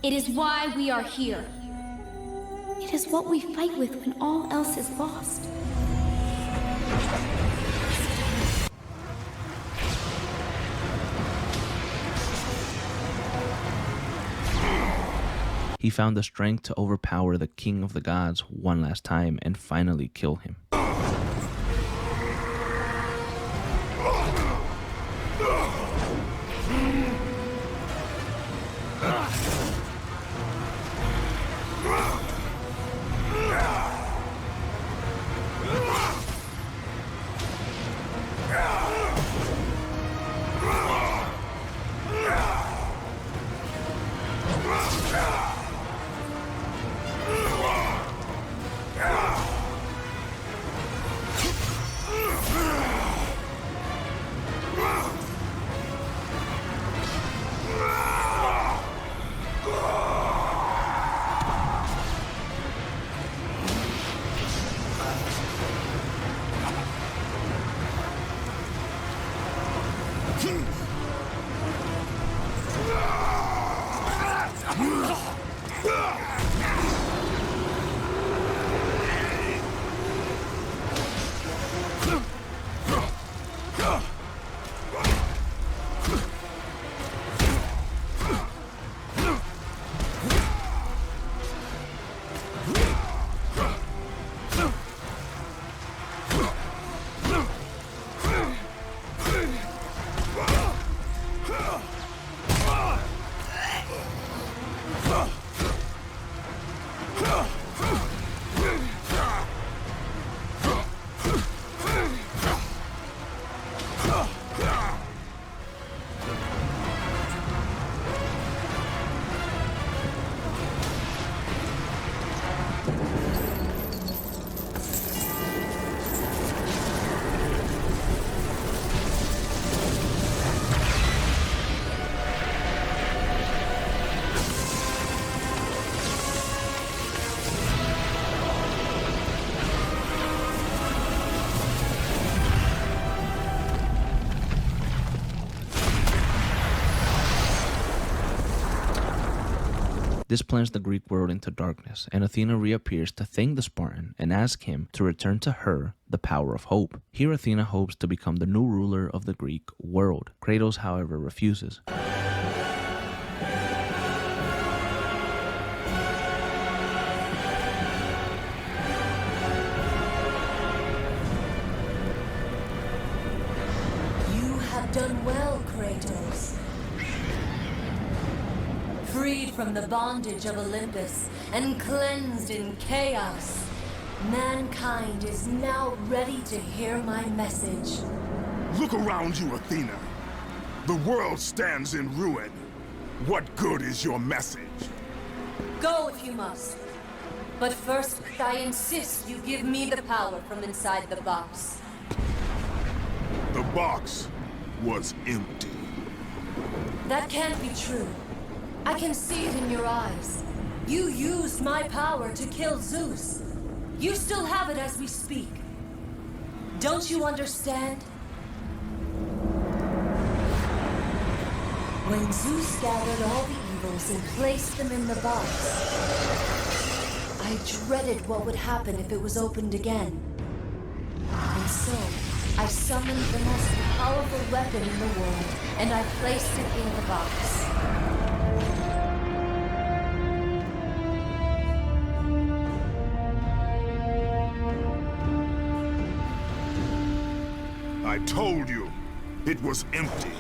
It is why we are here. It is what we fight with when all else is lost. He found the strength to overpower the king of the gods one last time and finally kill him. This plunges the Greek world into darkness, and Athena reappears to thank the Spartan and ask him to return to her the power of hope. Here Athena hopes to become the new ruler of the Greek world. Kratos, however, refuses. done well, Kratos. Freed from the bondage of Olympus and cleansed in chaos, mankind is now ready to hear my message. Look around you, Athena. The world stands in ruin. What good is your message? Go if you must. But first, I insist you give me the power from inside the box. The box was empty. That can't be true. I can see it in your eyes. You used my power to kill Zeus. You still have it as we speak. Don't you understand? When Zeus gathered all the evils and placed them in the box, I dreaded what would happen if it was opened again. And so, I summoned the most powerful weapon in the world, and I placed it in the box. I told you, it was empty.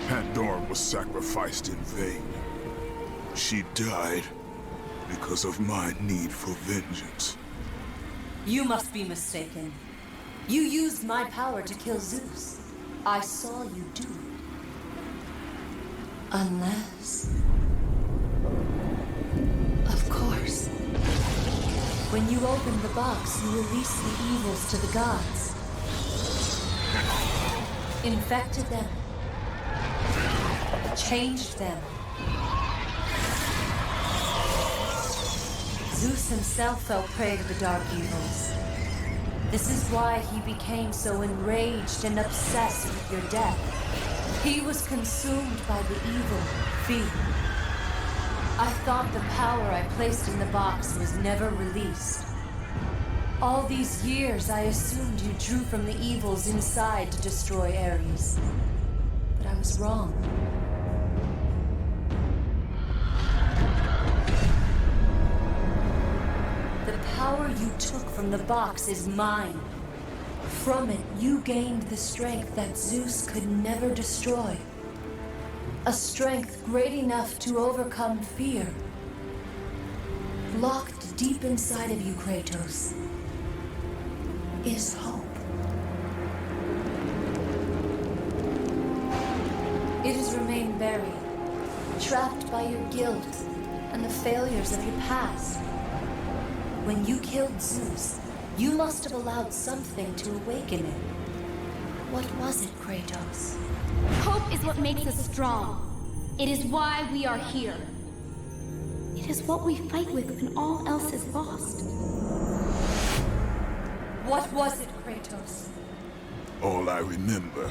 Pandora was sacrificed in vain. She died because of my need for vengeance. You must be mistaken. You used my power to kill Zeus. I saw you do it. Unless... Of course. When you opened the box, you released the evils to the gods. Infected them. Changed them. Zeus himself fell prey to the dark evils. This is why he became so enraged and obsessed with your death. He was consumed by the evil, fear. I thought the power I placed in the box was never released. All these years, I assumed you drew from the evils inside to destroy Ares. But I was wrong. The power you took from the box is mine. From it, you gained the strength that Zeus could never destroy. A strength great enough to overcome fear. Locked deep inside of you, Kratos, is hope. It has remained buried, trapped by your guilt and the failures of your past. When you killed Zeus, you must have allowed something to awaken it. What was it, Kratos? Hope is what makes us strong. It is why we are here. It is what we fight with when all else is lost. What was it, Kratos? All I remember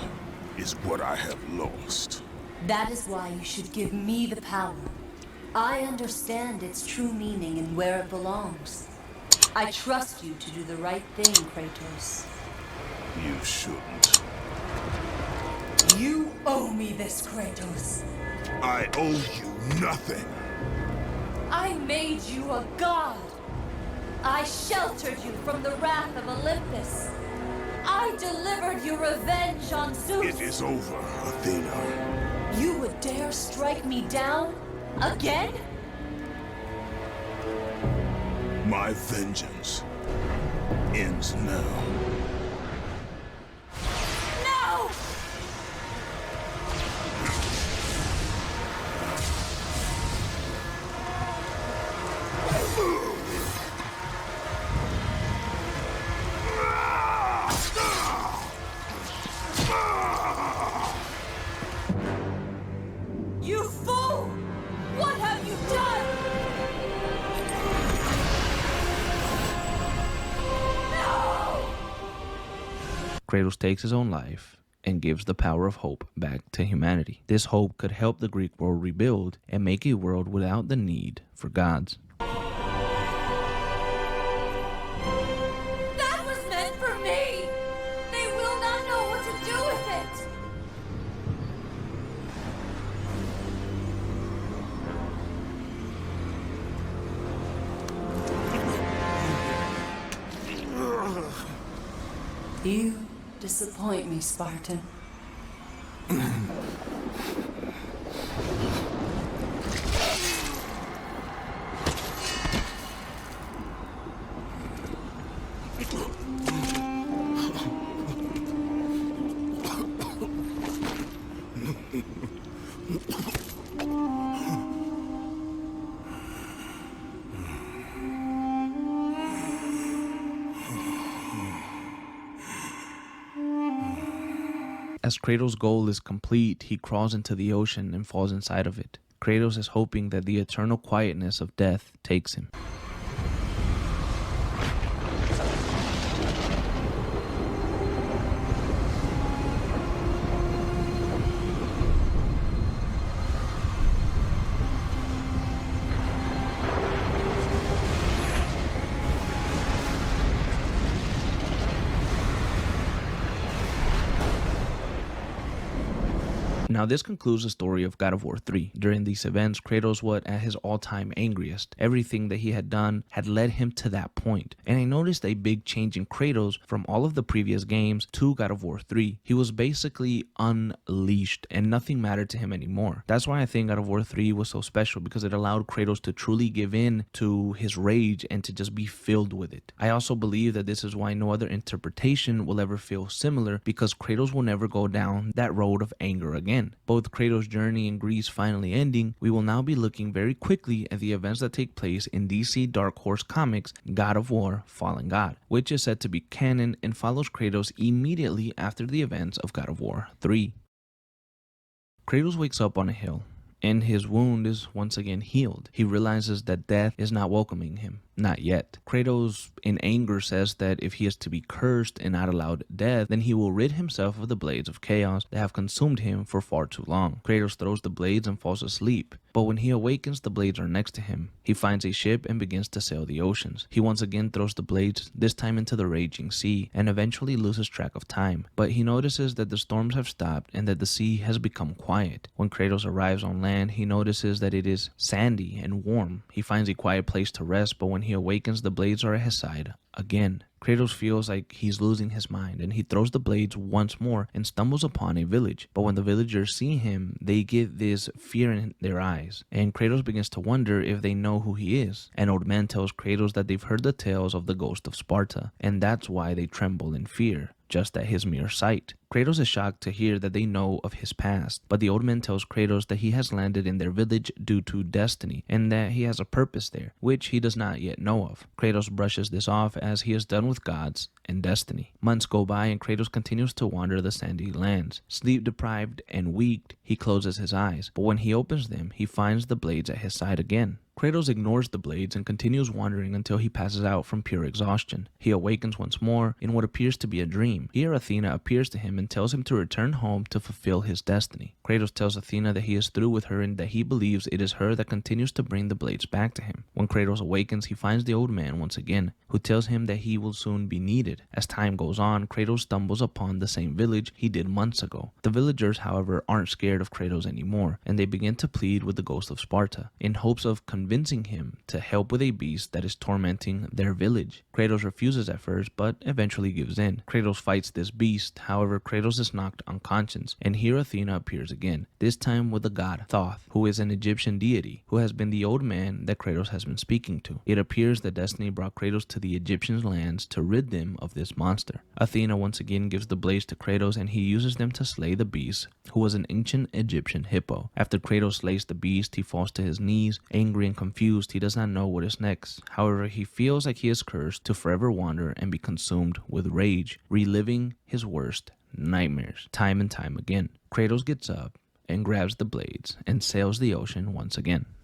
is what I have lost. That is why you should give me the power. I understand its true meaning and where it belongs. I trust you to do the right thing, Kratos. You shouldn't. You owe me this, Kratos. I owe you nothing. I made you a god. I sheltered you from the wrath of Olympus. I delivered you revenge on Zeus. It is over, Athena. You would dare strike me down? Again? My vengeance ends now. No! You fool! What have you done? Kratos takes his own life and gives the power of hope back to humanity. This hope could help the Greek world rebuild and make a world without the need for gods. That was meant for me! They will not know what to do with it! You disappoint me, Spartan. As Kratos' goal is complete, he crawls into the ocean and falls inside of it. Kratos is hoping that the eternal quietness of death takes him. Now this concludes the story of God of War 3. During these events, Kratos was at his all-time angriest. Everything that he had done had led him to that point. And I noticed a big change in Kratos from all of the previous games to God of War 3. He was basically unleashed and nothing mattered to him anymore. That's why I think God of War 3 was so special, because it allowed Kratos to truly give in to his rage and to just be filled with it. I also believe that this is why no other interpretation will ever feel similar, because Kratos will never go down that road of anger again. Both Kratos' journey in Greece finally ending, we will now be looking very quickly at the events that take place in DC Dark Horse Comics' God of War Fallen God, which is said to be canon and follows Kratos immediately after the events of God of War 3. Kratos wakes up on a hill, and his wound is once again healed. He realizes that death is not welcoming him. Not yet. Kratos, in anger, says that if he is to be cursed and not allowed death, then he will rid himself of the blades of chaos that have consumed him for far too long. Kratos throws the blades and falls asleep. But when he awakens, the blades are next to him. He finds a ship and begins to sail the oceans. He once again throws the blades, this time into the raging sea, and eventually loses track of time. But he notices that the storms have stopped and that the sea has become quiet. When Kratos arrives on land, he notices that it is sandy and warm. He finds a quiet place to rest, but when he awakens, the blades are at his side again. Kratos feels like he's losing his mind, and he throws the blades once more and stumbles upon a village. But when the villagers see him, they get this fear in their eyes, and Kratos begins to wonder if they know who he is. An old man tells Kratos that they've heard the tales of the ghost of Sparta, and that's why they tremble in fear, just at his mere sight. Kratos is shocked to hear that they know of his past, but the old man tells Kratos that he has landed in their village due to destiny, and that he has a purpose there, which he does not yet know of. Kratos brushes this off as he is done with gods and destiny. Months go by and Kratos continues to wander the sandy lands. Sleep deprived and weak, he closes his eyes, but when he opens them, he finds the blades at his side again. Kratos ignores the blades and continues wandering until he passes out from pure exhaustion. He awakens once more in what appears to be a dream. Here Athena appears to him and tells him to return home to fulfill his destiny. Kratos tells Athena that he is through with her and that he believes it is her that continues to bring the blades back to him. When Kratos awakens, he finds the old man once again, who tells him that he will soon be needed. As time goes on, Kratos stumbles upon the same village he did months ago. The villagers, however, aren't scared of Kratos anymore, and they begin to plead with the ghost of Sparta, in hopes of convincing him to help with a beast that is tormenting their village. Kratos refuses at first, but eventually gives in. Kratos fights this beast, however Kratos is knocked unconscious, and here Athena appears again, this time with the god Thoth, who is an Egyptian deity, who has been the old man that Kratos has been speaking to. It appears that destiny brought Kratos to the Egyptian lands to rid them of this monster. Athena once again gives the blades to Kratos and he uses them to slay the beast, who was an ancient Egyptian hippo. After Kratos slays the beast, he falls to his knees, angry and confused. He does not know what is next. However, he feels like he is cursed to forever wander and be consumed with rage, reliving his worst nightmares time and time again. Kratos gets up and grabs the blades and sails the ocean once again.